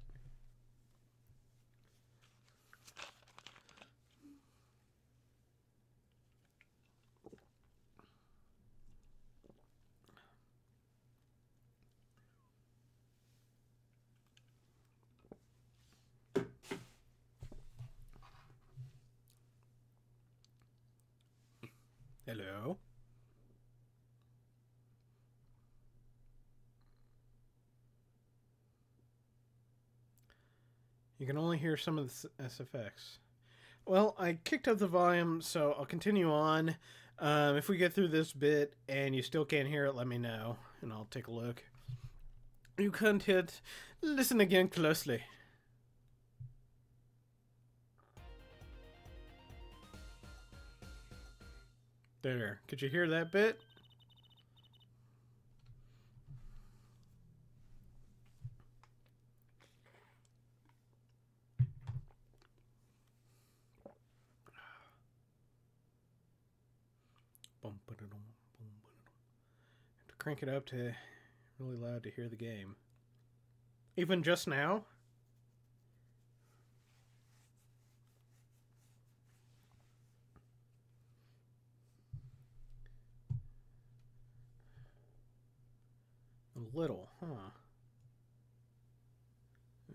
Hello? You can only hear some of the SFX. Well, I kicked up the volume, so I'll continue on. If we get through this bit and you still can't hear it, let me know, and I'll take a look. You can't hit. Listen again closely. There. Could you hear that bit? Have to crank it up to really loud to hear the game. Even just now? A little, huh?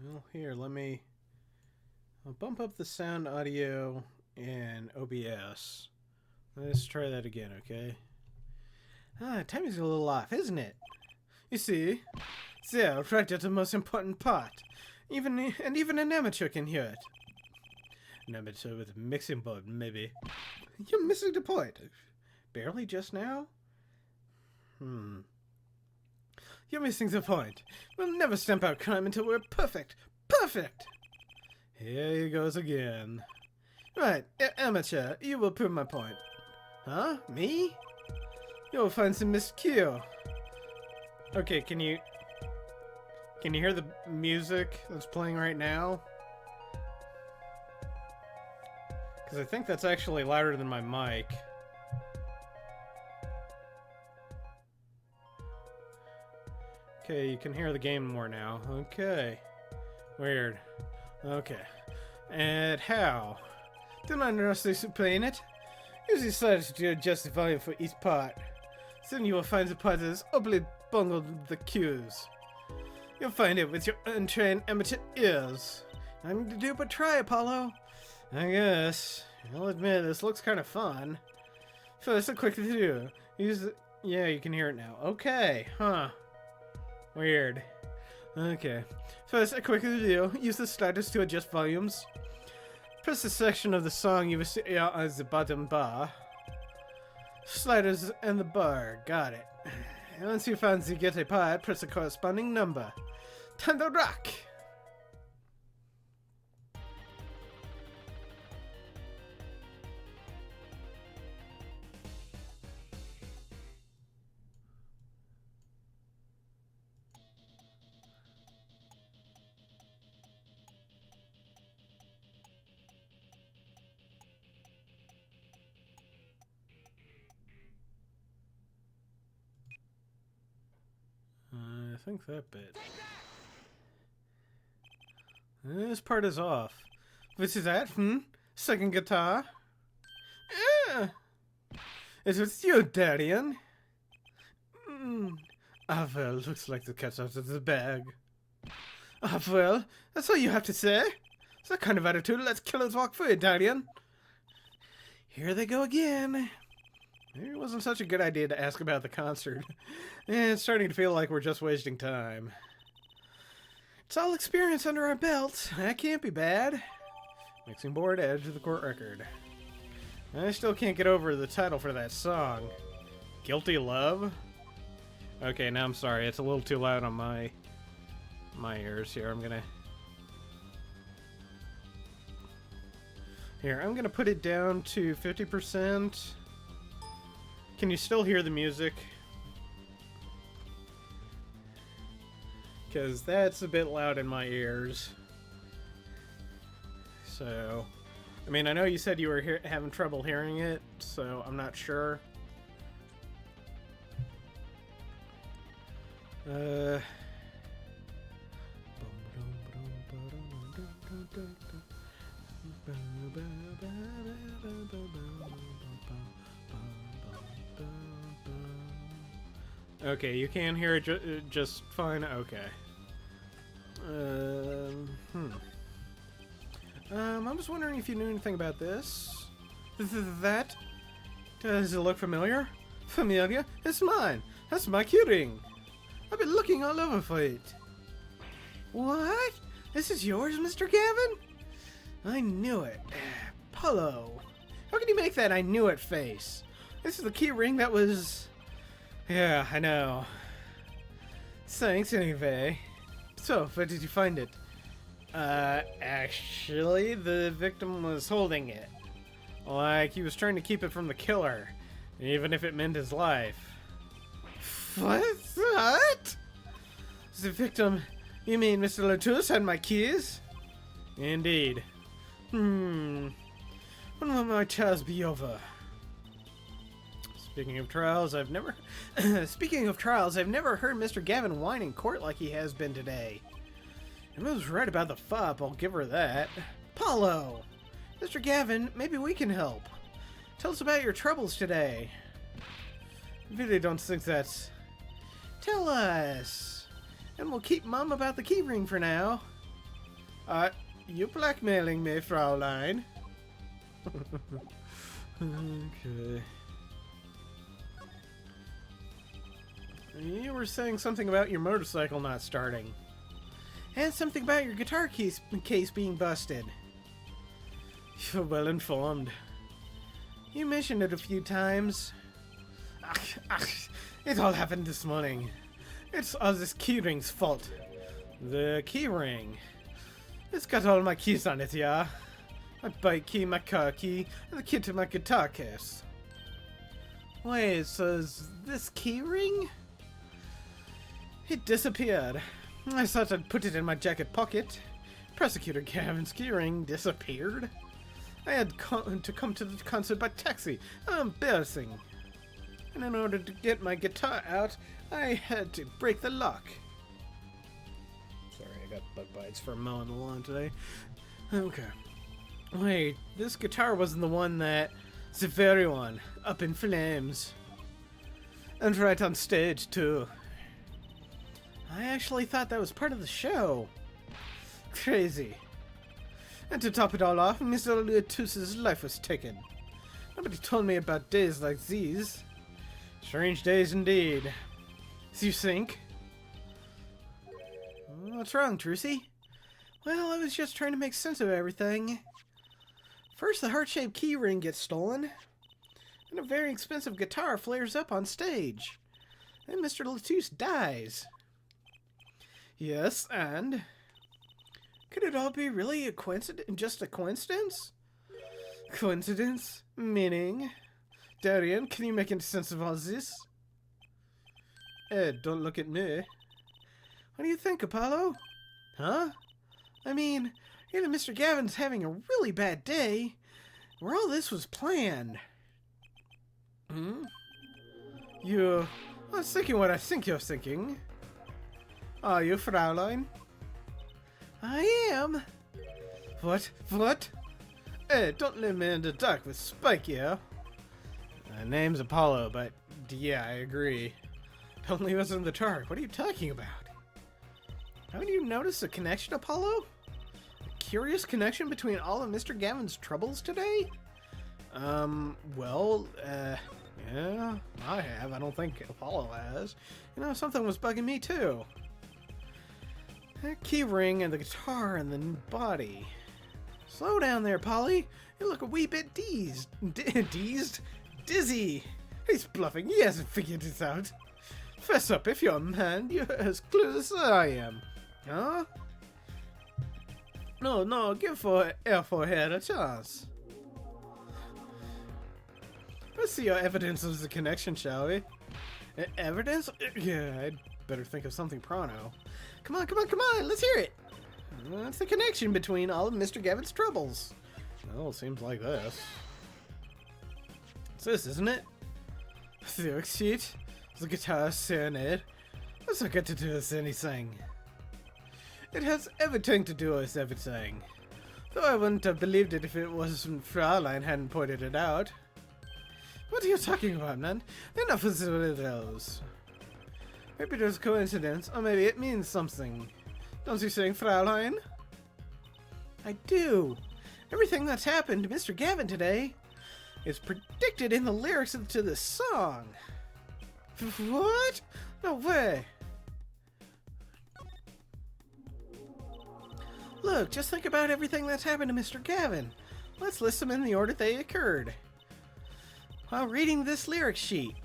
Well, here, I'll bump up the sound audio in OBS. Let's try that again, okay? Timing's a little off, isn't it? You see? So, right at the most important part. Even an amateur can hear it. An amateur with a mixing board, maybe. You're missing the point. Barely just now? You're missing the point. We'll never stamp out crime until we're perfect. Perfect! Here he goes again. Right, amateur, you will prove my point. Huh? Me? You'll find some miscue. Okay, can you hear the music that's playing right now? Because I think that's actually louder than my mic. Okay, you can hear the game more now. Okay. Weird. Okay. And how? Do not understand playing it. Use the slider to adjust the volume for each part. Soon you will find the part that has openly bungled the cues. You'll find it with your untrained amateur ears. Nothing to do but try, Apollo. I guess. I'll admit, this looks kind of fun. First, a quick to-do. Yeah, you can hear it now. Okay, huh. Weird. Okay. First, a quick to-do. Use the sliders to adjust volumes. Press the section of the song you will see as the bottom bar. Sliders and the bar. Got it. And once you find the get a part, press the corresponding number. Time to rock! I think that bit. This part is off. What is that, Second guitar? Is it you, Darian? Ah, well, looks like the cat's out of the bag. Ah, well, that's all you have to say? It's that kind of attitude lets killers walk free, Darian. Here they go again. Maybe it wasn't such a good idea to ask about the concert. It's starting to feel like we're just wasting time. It's all experience under our belts. That can't be bad. Mixing board, edge of the court record. I still can't get over the title for that song. Guilty Love? Okay, now I'm sorry. It's a little too loud on my ears here. I'm gonna put it down to 50%. Can you still hear the music? Because that's a bit loud in my ears. So, I mean, I know you said you were having trouble hearing it, so I'm not sure. Okay, you can hear it just fine? Okay. I was wondering if you knew anything about this. That? Does it look familiar? Familiar? It's mine. That's my key ring. I've been looking all over for it. What? This is yours, Mr. Gavin? I knew it. Polo. How can you make that I knew it face? This is the key ring that was... Yeah, I know. Thanks anyway. So, where did you find it? Actually, the victim was holding it. Like, he was trying to keep it from the killer, even if it meant his life. What? The victim... You mean Mr. Latouche had my keys? Indeed. When will my trials be over? Speaking of trials, I've never heard Mr. Gavin whine in court like he has been today. Emma's right about the fop, I'll give her that. Paulo! Mr. Gavin, maybe we can help. Tell us about your troubles today. I really don't think that's... Tell us! And we'll keep mum about the keyring for now. You blackmailing me, Fraulein? Okay. You were saying something about your motorcycle not starting. And something about your guitar case being busted. You're well informed. You mentioned it a few times. It all happened this morning. It's all this keyring's fault. The keyring. It's got all my keys on it, yeah? My bike key, my car key, and the key to my guitar case. Wait, so is this keyring? It disappeared. I thought I'd put it in my jacket pocket. Prosecutor Gavin's keyring disappeared. I had to come to the concert by taxi. Embarrassing. And in order to get my guitar out, I had to break the lock. Sorry, I got bug bites from mowing the lawn today. Okay. Wait, this guitar wasn't the one that... The very one. Up in flames. And right on stage, too. I actually thought that was part of the show. Crazy. And to top it all off, Mr. Latouche's life was taken. Nobody told me about days like these. Strange days indeed. You think? What's wrong, Trucy? Well, I was just trying to make sense of everything. First, the heart-shaped keyring gets stolen, and a very expensive guitar flares up on stage. Then Mr. Latouche dies. Yes, and... Could it all be really a coincidence? Just a coincidence? Coincidence? Meaning? Darian, can you make any sense of all this? Ed, don't look at me. What do you think, Apollo? Huh? I mean, either Mr. Gavin's having a really bad day, or all this was planned. I was thinking what I think you're thinking. Are you, Fraulein? I am. What? What? Hey, don't leave me in the dark with Spike here. Name's Apollo, but yeah, I agree. Don't leave us in the dark. What are you talking about? Haven't you noticed a connection, Apollo? A curious connection between all of Mr. Gavin's troubles today? Yeah, I have. I don't think Apollo has. You know, something was bugging me too. That key ring and the guitar and the body. Slow down there, Polly. You look a wee bit dizzy. He's bluffing. He hasn't figured this out. Fess up if you're a man. You're as clueless as I am. Huh? No, give Airforehead a chance. Let's see your evidence of the connection, shall we? Evidence? Yeah, I'd better think of something pronto. Come on, let's hear it. What's the connection between all of Mr. Gavin's troubles? Well, it seems like this. It's this, isn't it? The lyric sheet, the guitar serenade. What's that got to do with anything? It has everything to do with everything. Though I wouldn't have believed it if it wasn't Fraulein hadn't pointed it out. What are you talking about, man? Enough of those. Maybe there's a coincidence, or maybe it means something. Don't you think, Fraulein? I do. Everything that's happened to Mr. Gavin today is predicted in the lyrics to this song. What? No way. Look, just think about everything that's happened to Mr. Gavin. Let's list them in the order they occurred. While reading this lyric sheet,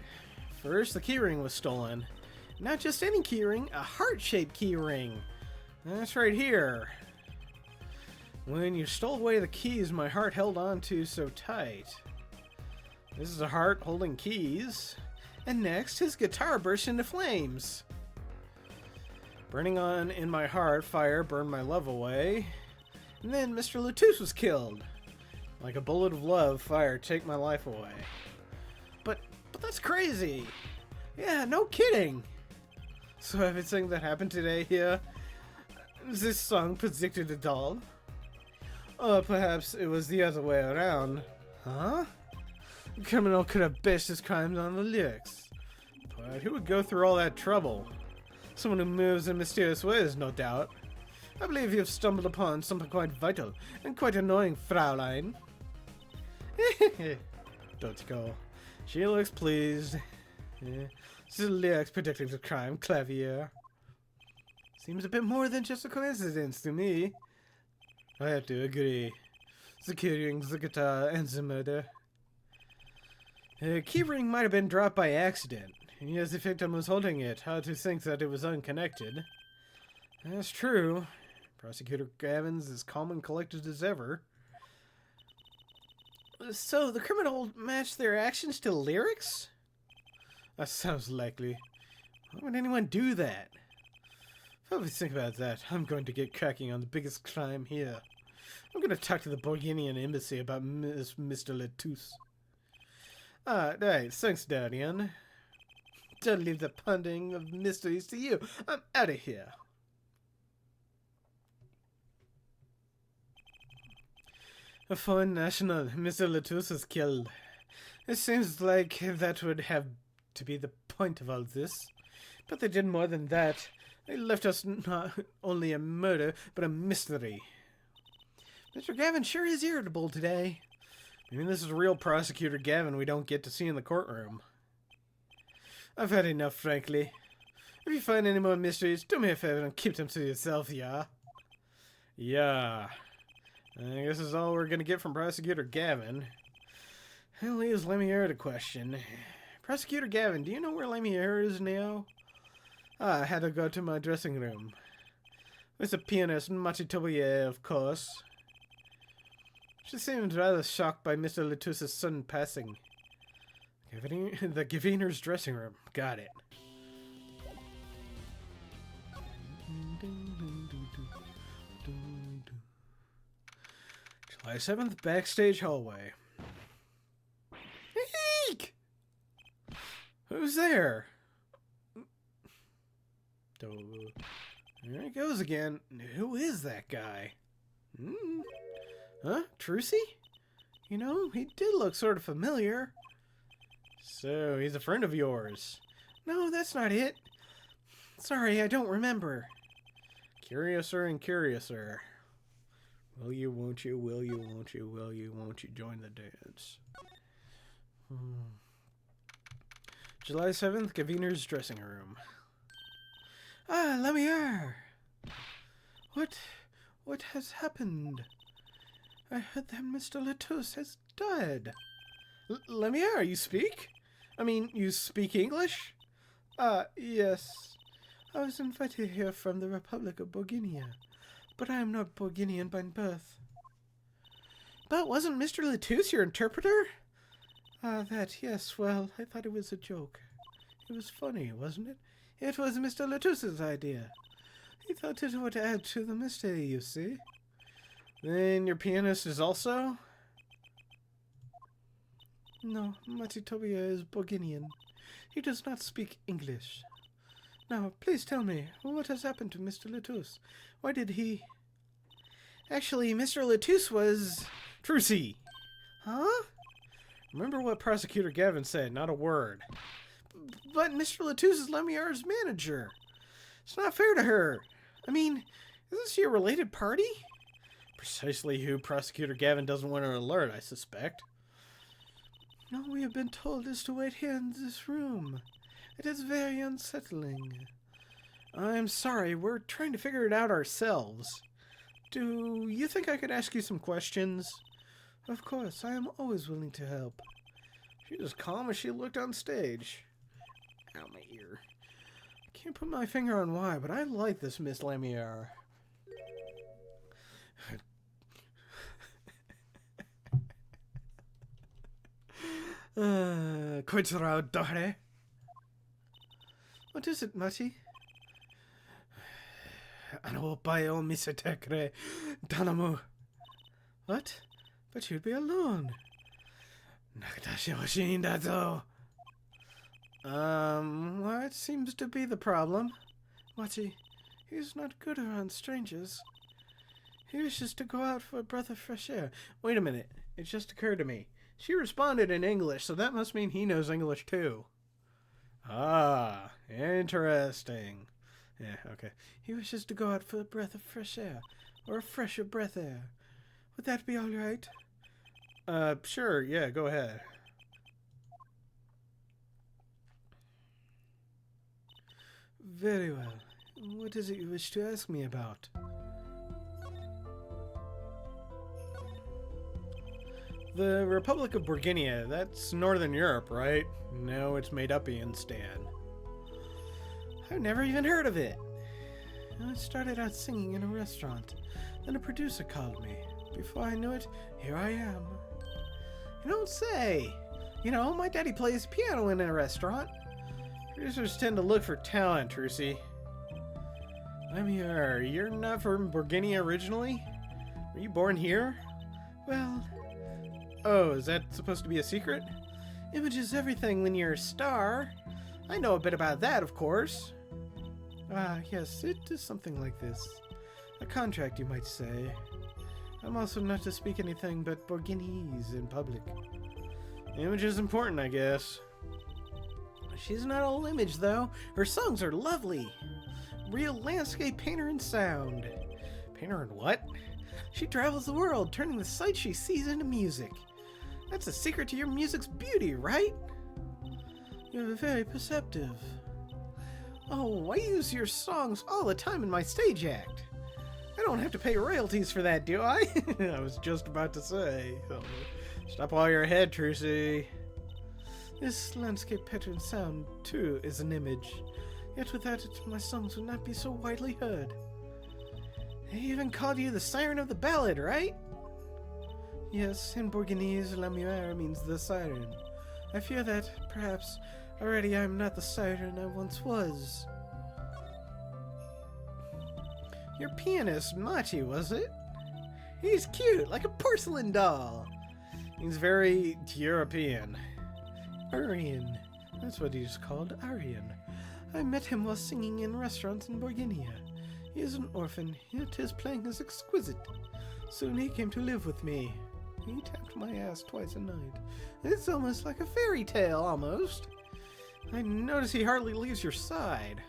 first the keyring was stolen. Not just any keyring, a heart-shaped keyring. That's right here. When you stole away the keys my heart held on to so tight. This is a heart holding keys. And next, his guitar burst into flames. Burning on in my heart, fire burned my love away. And then Mr. Latouche was killed. Like a bullet of love, fire take my life away. But that's crazy. Yeah, no kidding. So everything that happened today here, this song predicted it all. Or perhaps it was the other way around. Huh? The criminal could have based his crimes on the lyrics. But who would go through all that trouble? Someone who moves in mysterious ways, no doubt. I believe you've stumbled upon something quite vital and quite annoying, Fraulein. Don't go. She looks pleased. This is lyrics predicting the crime, Clavier. Seems a bit more than just a coincidence to me. I have to agree. The keyring, the guitar, and the murder. The keyring might have been dropped by accident. And as the victim was holding it, hard to think that it was unconnected. That's true. Prosecutor Gavin's as calm and collected as ever. So, the criminal matched their actions to lyrics? That sounds likely. Why would anyone do that? Probably think about that. I'm going to get cracking on the biggest crime here. I'm going to talk to the Borginian embassy about Mr. Latouche. Right, thanks, Darian. Don't leave the pondering of mysteries to you. I'm out of here. A foreign national, Mr. Latouche is killed. It seems like that would have to be the point of all this. But they did more than that. They left us not only a murder, but a mystery. Mr. Gavin sure is irritable today. I mean, this is real Prosecutor Gavin we don't get to see in the courtroom. I've had enough, frankly. If you find any more mysteries, do me a favor and keep them to yourself, yeah? Yeah. I guess this is all we're gonna get from Prosecutor Gavin. That leaves Lemire to question. Prosecutor Gavin, do you know where Lemire is now? I had to go to my dressing room. With the pianist, Matitoubier, of course. She seemed rather shocked by Mr. Latouche's sudden passing. The Gaviner's dressing room. Got it. July 7th, backstage hallway. Eek! Who's there? There he goes again. Who is that guy? Hmm? Huh? Trucy? You know, he did look sort of familiar. So, he's a friend of yours. No, that's not it. Sorry, I don't remember. Curiouser and curiouser. Will you, won't you, will you, won't you, will you, won't you join the dance? July 7th, Gaviner's dressing room. Ah, Lemire! What has happened? I heard that Mr. Latouche has died. Lemire, you speak? I mean, you speak English? Yes. I was invited here from the Republic of Bourguignon, but I am not Bourguignon by birth. But wasn't Mr. Latouche your interpreter? Yes, well, I thought it was a joke. It was funny, wasn't it? It was Mr. Latouche's idea. He thought it would add to the mystery, you see. Then your pianist is also? No, Matitobia is Bourguignon. He does not speak English. Now, please tell me, what has happened to Mr. Latouche? Why did he... Actually, Mr. Latouche was... Trucy! Huh? Remember what Prosecutor Gavin said, not a word. But Mr. Latouche is Lemire's manager. It's not fair to her. I mean, isn't she a related party? Precisely who Prosecutor Gavin doesn't want to alert, I suspect. No, we have been told is to wait here in this room. It is very unsettling. I'm sorry, we're trying to figure it out ourselves. Do you think I could ask you some questions? Of course, I am always willing to help. She's as calm as she looked on stage. Ow, my ear. I can't put my finger on why, but I like this Miss Lemire. Dore. What is it, Matty? Anopayo misetekre danamu. What? But you'd be alone. What seems to be the problem? Matty, he's not good around strangers. He wishes to go out for a breath of fresh air. Wait a minute. It just occurred to me. She responded in English, so that must mean he knows English too. Ah, interesting. Yeah, okay. He wishes to go out for a breath of fresh air, or a fresher breath air. Would that be all right? Sure, yeah, go ahead. Very well. What is it you wish to ask me about? The Republic of Bourguignon, that's Northern Europe, right? No, it's made up Stan. I've never even heard of it. I started out singing in a restaurant. Then a producer called me. Before I knew it, here I am. You don't say. You know, my daddy plays piano in a restaurant. Producers tend to look for talent, Trucy. Lemire, you're not from Bourguignon originally? Were you born here? Well... Oh, is that supposed to be a secret? Image is everything when you're a star. I know a bit about that, of course. Yes, it is something like this. A contract, you might say. I'm also not to speak anything but Bourguignese in public. Image is important, I guess. She's not all image, though. Her songs are lovely. Real landscape painter in sound. Painter in what? She travels the world, turning the sights she sees into music. That's the secret to your music's beauty, right? You're very perceptive. Oh, I use your songs all the time in my stage act. I don't have to pay royalties for that, do I? I was just about to say. Stop while you're ahead, Trucy. This landscape pattern sound, too, is an image. Yet without it, my songs would not be so widely heard. They even called you the siren of the ballad, right? Yes, in Bourguignese, Lemire means the siren. I fear that, perhaps, already I am not the siren I once was. Your pianist, Machi, was it? He's cute, like a porcelain doll. He's very European. Aryan. That's what he's called, Aryan. I met him while singing in restaurants in Bourguignon. He is an orphan, yet his playing is exquisite. Soon he came to live with me. He tapped my ass twice a night. It's almost like a fairy tale, almost. I notice he hardly leaves your side.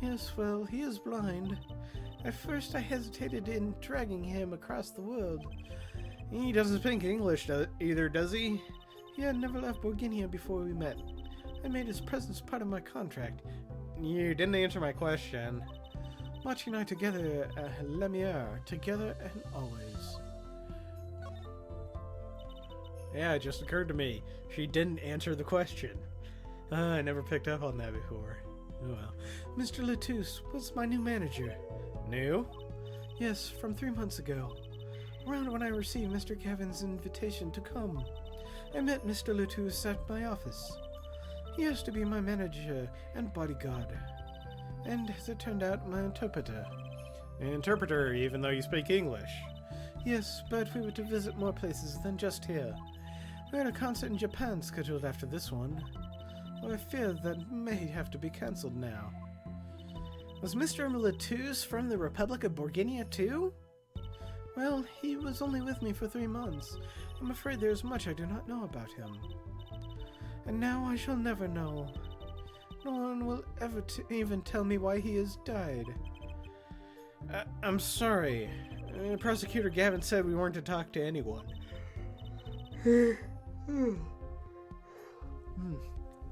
Yes, well, he is blind. At first I hesitated in dragging him across the world. He doesn't speak English either, does he? He had never left Borginia before we met. I made his presence part of my contract. You didn't answer my question. Machi and I together, Lumiere, together and always. Yeah, it just occurred to me. She didn't answer the question. I never picked up on that before. Oh well. Mr. Latouche was my new manager. New? Yes, from 3 months ago. Around when I received Mr. Gavin's invitation to come. I met Mr. Latouche at my office. He used to be my manager and bodyguard. And, as it turned out, my interpreter. Interpreter, even though you speak English. Yes, but we were to visit more places than just here. We had a concert in Japan scheduled after this one. Though I fear that may have to be cancelled now. Was Mr. Latouche from the Republic of Borginia too? Well, he was only with me for 3 months. I'm afraid there is much I do not know about him. And now I shall never know. No one will ever even tell me why he has died. I'm sorry. Prosecutor Gavin said we weren't to talk to anyone. Mr.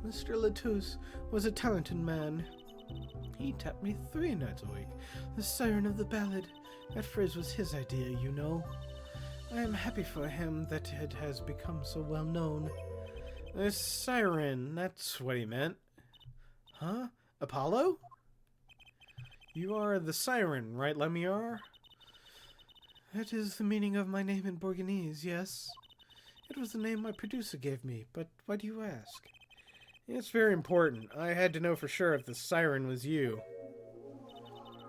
Latouche was a talented man. He tapped me 3 nights a week. The siren of the ballad. That phrase was his idea, you know. I am happy for him that it has become so well known. The siren, that's what he meant. Huh? Apollo? You are the siren, right, Lumiere? That is the meaning of my name in Borginese, yes. It was the name my producer gave me, but why do you ask? It's very important. I had to know for sure if the siren was you.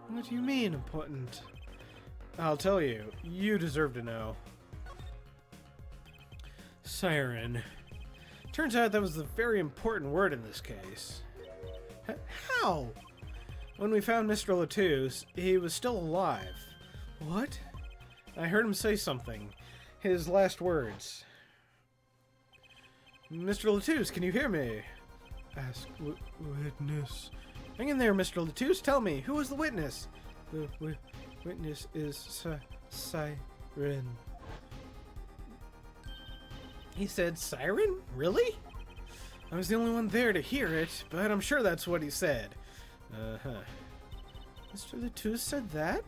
What do you mean, important? I'll tell you. You deserve to know. Siren. Turns out that was the very important word in this case. How? When we found Mr. Latouche, he was still alive. What? I heard him say something. His last words. Mr. Latouche, can you hear me? Ask witness. Hang in there, Mr. Latouche. Tell me, who was the witness? The witness is Siren. He said siren? Really? I was the only one there to hear it, but I'm sure that's what he said. Uh-huh. Mr. Latouche said that?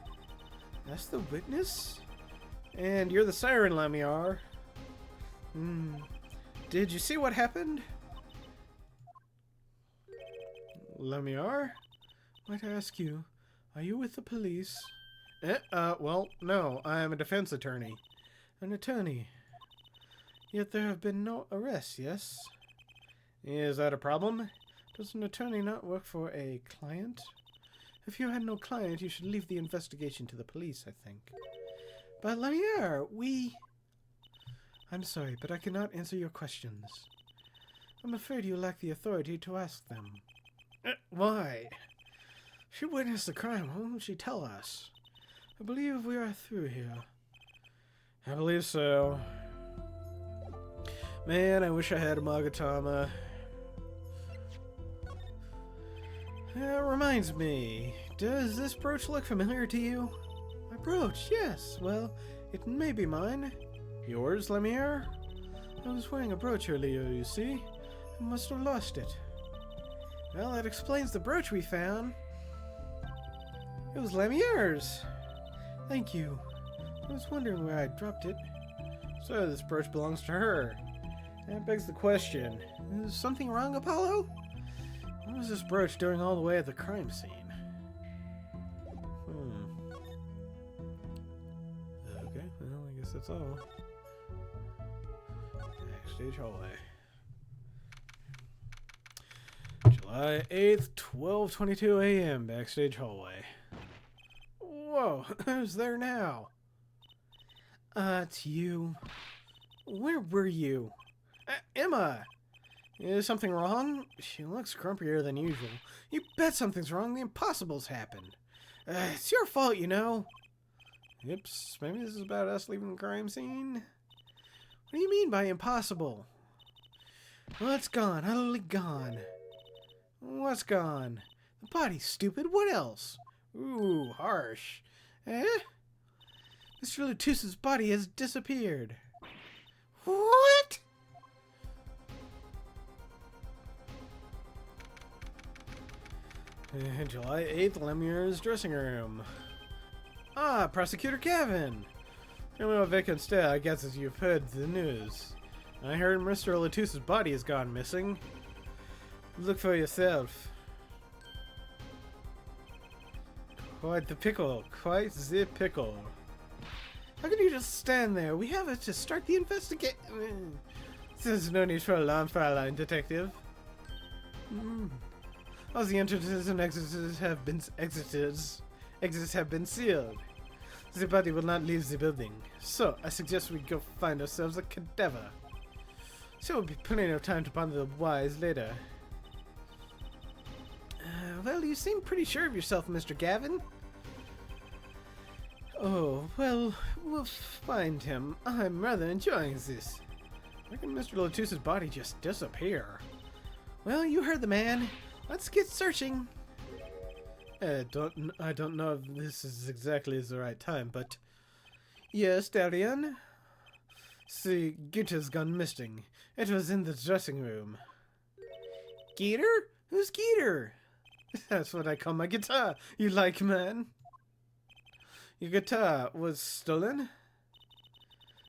That's the witness? And you're the siren, Lumiere. Did you see what happened? Lumiere? Might I ask you, are you with the police? Well, no, I'm a defense attorney. An attorney? Yet there have been no arrests, yes? Is that a problem? Does an attorney not work for a client? If you had no client, you should leave the investigation to the police, I think. But Lumiere, I'm sorry, but I cannot answer your questions. I'm afraid you lack the authority to ask them. Why? She witnessed the crime. Why won't she tell us? I believe we are through here. I believe so. Man, I wish I had a Magatama. Reminds me, does this brooch look familiar to you? My brooch, yes. Well, it may be mine. Yours, Lumiere? I was wearing a brooch earlier, you see. I must have lost it. Well, that explains the brooch we found. It was Lumiere's. Thank you. I was wondering where I dropped it. So this brooch belongs to her. That begs the question. Is something wrong, Apollo? What was this brooch doing all the way at the crime scene? Okay, well, I guess that's all. Backstage hallway. July 8th, 12:22 a.m. Backstage hallway. Whoa, who's there now? It's you. Where were you? Emma! Is something wrong? She looks grumpier than usual. You bet something's wrong. The impossible's happened. It's your fault, you know. Oops, maybe this is about us leaving the crime scene? What do you mean by impossible? Well, it's gone, utterly gone. What's gone? The body's stupid, what else? Ooh, harsh. Eh? Mr. Lutus's body has disappeared. What? July 8th, Lemmure's dressing room. Ah, Prosecutor Kevin! Criminal Vic instead, I guess as you've heard the news. I heard Mr. Latus's body has gone missing. Look for yourself. Quite the pickle. Quite the pickle. How can you just stand there? We have to start the investigation. There's no need for alarm, Fräulein Detective. All the entrances and exits have been exits have been sealed. The body will not leave the building. So, I suggest we go find ourselves a cadaver. So we'll be plenty of time to ponder the whys later. Well, you seem pretty sure of yourself, Mr. Gavin. Oh, well, we'll find him. I'm rather enjoying this. Where can Mr. Latus's body just disappear? Well, you heard the man. Let's get searching. I don't know if this is exactly the right time, but... Yes, Darian? See, Gita's gone missing. It was in the dressing room. Geeter? Who's Geeter? That's what I call my guitar. You like, man? Your guitar was stolen?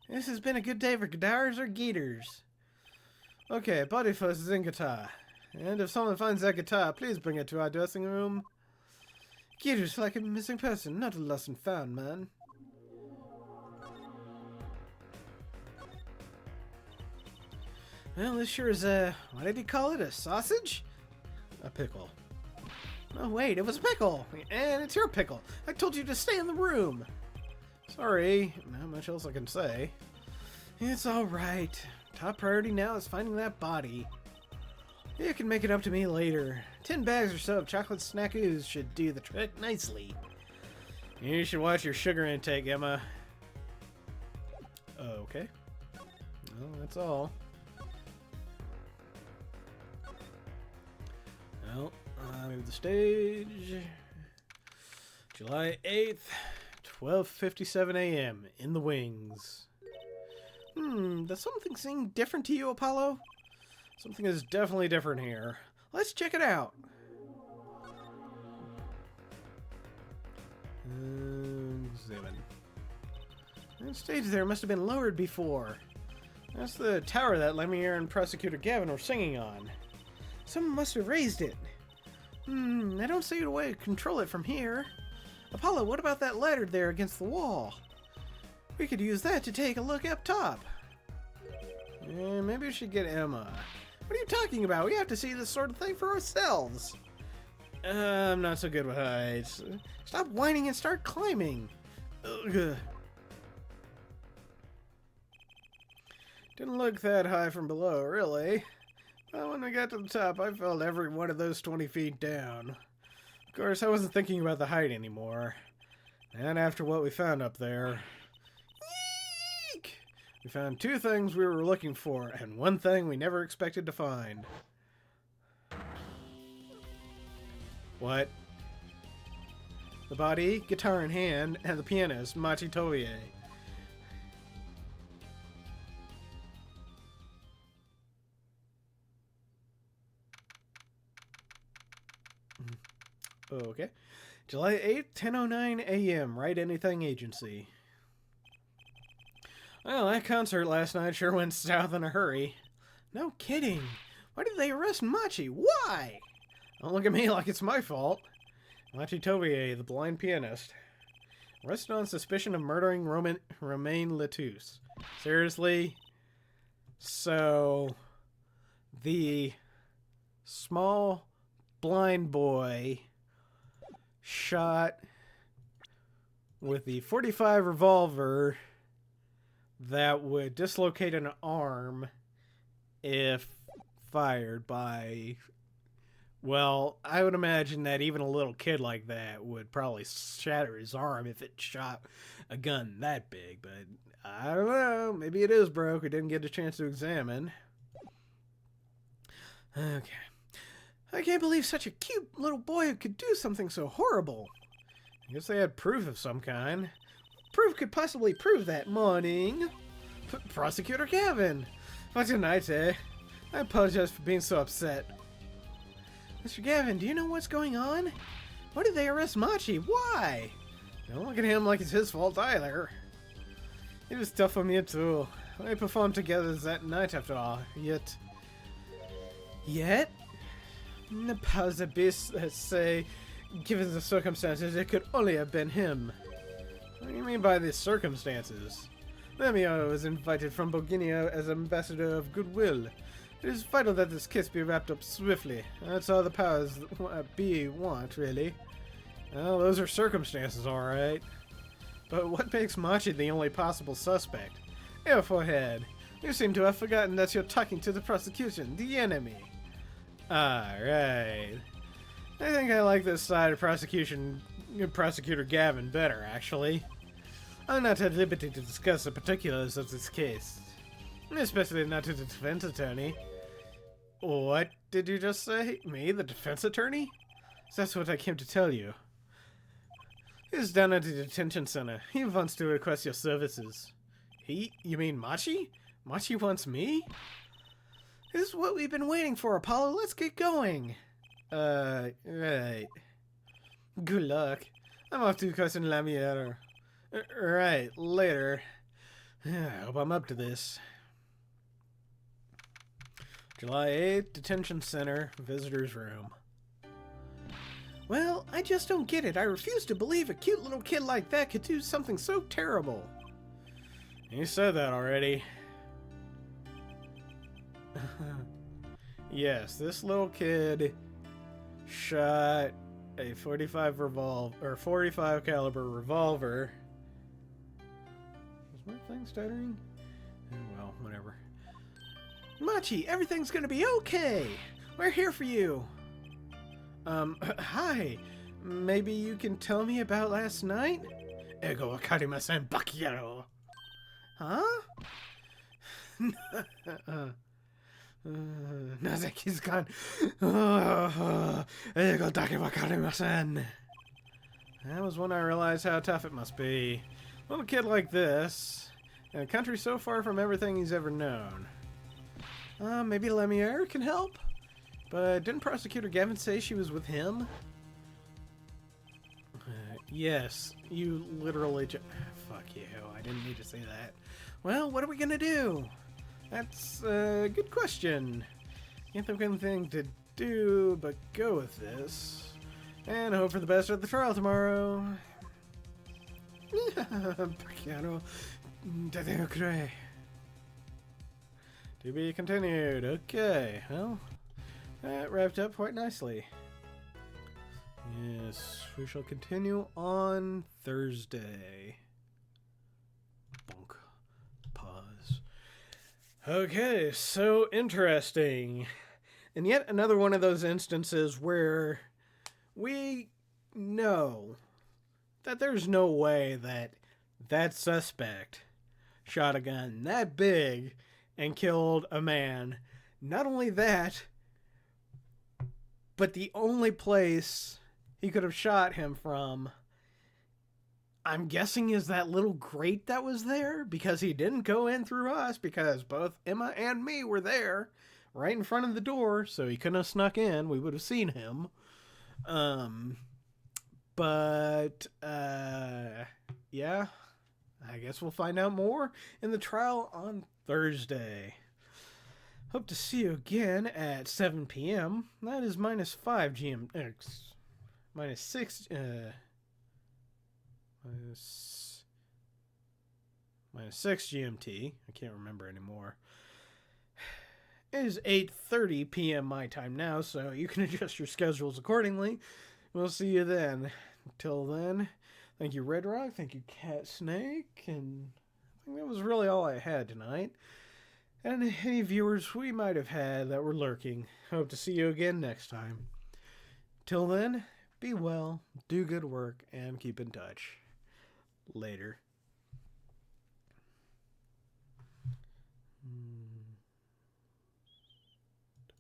This has been a good day for guitars or Geeters. Okay, body first, then guitar. And if someone finds that guitar, please bring it to our dressing room. Geeter's like a missing person, not a lost and found, man. Well, this sure is what did he call it? A sausage? A pickle. Oh, wait, it was a pickle! And it's your pickle! I told you to stay in the room! Sorry, not much else I can say. It's alright. Top priority now is finding that body. You can make it up to me later. 10 bags or so of chocolate snackoos should do the trick nicely. You should watch your sugar intake, Emma. Okay. Well, that's all. Well, move the stage. July 8th, 12:57 a.m. in the wings. Does something seem different to you, Apollo? Something is definitely different here. Let's check it out. 7. That stage there must have been lowered before. That's the tower that Lemire and Prosecutor Gavin were singing on. Someone must have raised it. I don't see a way to control it from here. Apollo, what about that ladder there against the wall? We could use that to take a look up top. Maybe we should get Emma. What are you talking about? We have to see this sort of thing for ourselves. I'm not so good with heights. Stop whining and start climbing. Ugh. Didn't look that high from below, really. But when we got to the top, I felt every one of those 20 feet down. Of course, I wasn't thinking about the height anymore. And after what we found up there... Yeek! We found 2 things we were looking for, and 1 thing we never expected to find. What? The body, guitar in hand, and the pianist, Machi Tovier. Okay. July 8th, 10:09 a.m. Write Anything Agency. Well, that concert last night sure went south in a hurry. No kidding. Why did they arrest Machi? Why? Don't look at me like it's my fault. Machi Tovier, the blind pianist. Arrested on suspicion of murdering Romain Letus. Seriously? So, the small blind boy shot with the .45 revolver that would dislocate an arm if fired by Well, I would imagine that even a little kid like that would probably shatter his arm if it shot a gun that big, but I don't know. Maybe it is broke. We didn't get a chance to examine. Okay. I can't believe such a cute little boy could do something so horrible. I guess they had proof of some kind. Proof could possibly prove that morning. Prosecutor Gavin. What's your night, eh? I apologize for being so upset. Mr. Gavin, do you know what's going on? Why did they arrest Machi? Why? Don't look at him like it's his fault either. He was tough on me too. We performed together that night after all. Yet? The powers that be say, given the circumstances, it could only have been him. What do you mean by the circumstances? Lemio was invited from Boginia as ambassador of goodwill. It is vital that this case be wrapped up swiftly. That's all the powers that be want, really. Well, those are circumstances, alright. But what makes Machi the only possible suspect? Air forehead. You seem to have forgotten that you're talking to the prosecution, the enemy. Alright. I think I like this side of Prosecutor Gavin better, actually. I'm not at liberty to discuss the particulars of this case. Especially not to the defense attorney. What did you just say? Me, the defense attorney? That's what I came to tell you. He's down at the detention center. He wants to request your services. You mean Machi? Machi wants me? This is what we've been waiting for, Apollo. Let's get going. Right. Good luck. I'm off to question Lamiere. Right, later. I hope I'm up to this. July 8th, Detention Center, Visitor's Room. Well, I just don't get it. I refuse to believe a cute little kid like that could do something so terrible. You said that already. Yes, this little kid shot a 45 caliber revolver. Is my thing stuttering? Oh, well, whatever. Machi, everything's gonna be okay. We're here for you. Hi. Maybe you can tell me about last night? Ego wakarimasen bakiero. Huh? Nazeki's-kan. Ego dake wakarimasen. That was when I realized how tough it must be. A little kid like this, in a country so far from everything he's ever known. Maybe Lemiere can help? But didn't Prosecutor Gavin say she was with him? Yes, you literally fuck you, I didn't need to say that. Well, what are we gonna do? That's a good question. Can't think of anything to do but go with this. And hope for the best at the trial tomorrow. To be continued. Okay, well, that wrapped up quite nicely. Yes, we shall continue on Thursday. Bonk. Pause. Okay, so interesting. And yet another one of those instances where we know that there's no way that that suspect shot a gun that big and killed a man. Not only that, but the only place he could have shot him from, I'm guessing, is that little grate that was there, because he didn't go in through us, because both Emma and me were there right in front of the door, so he couldn't have snuck in. We would have seen him. Yeah, I guess we'll find out more in the trial on Thursday. Hope to see you again at 7 p.m. That is minus 5 GM... minus 6... minus 6 GMT. I can't remember anymore. It is 8:30 p.m. my time now, so you can adjust your schedules accordingly. We'll see you then. Until then, thank you, Red Rock. Thank you, Cat Snake. And I think that was really all I had tonight. And any viewers we might have had that were lurking. Hope to see you again next time. Till then, be well, do good work, and keep in touch. Later.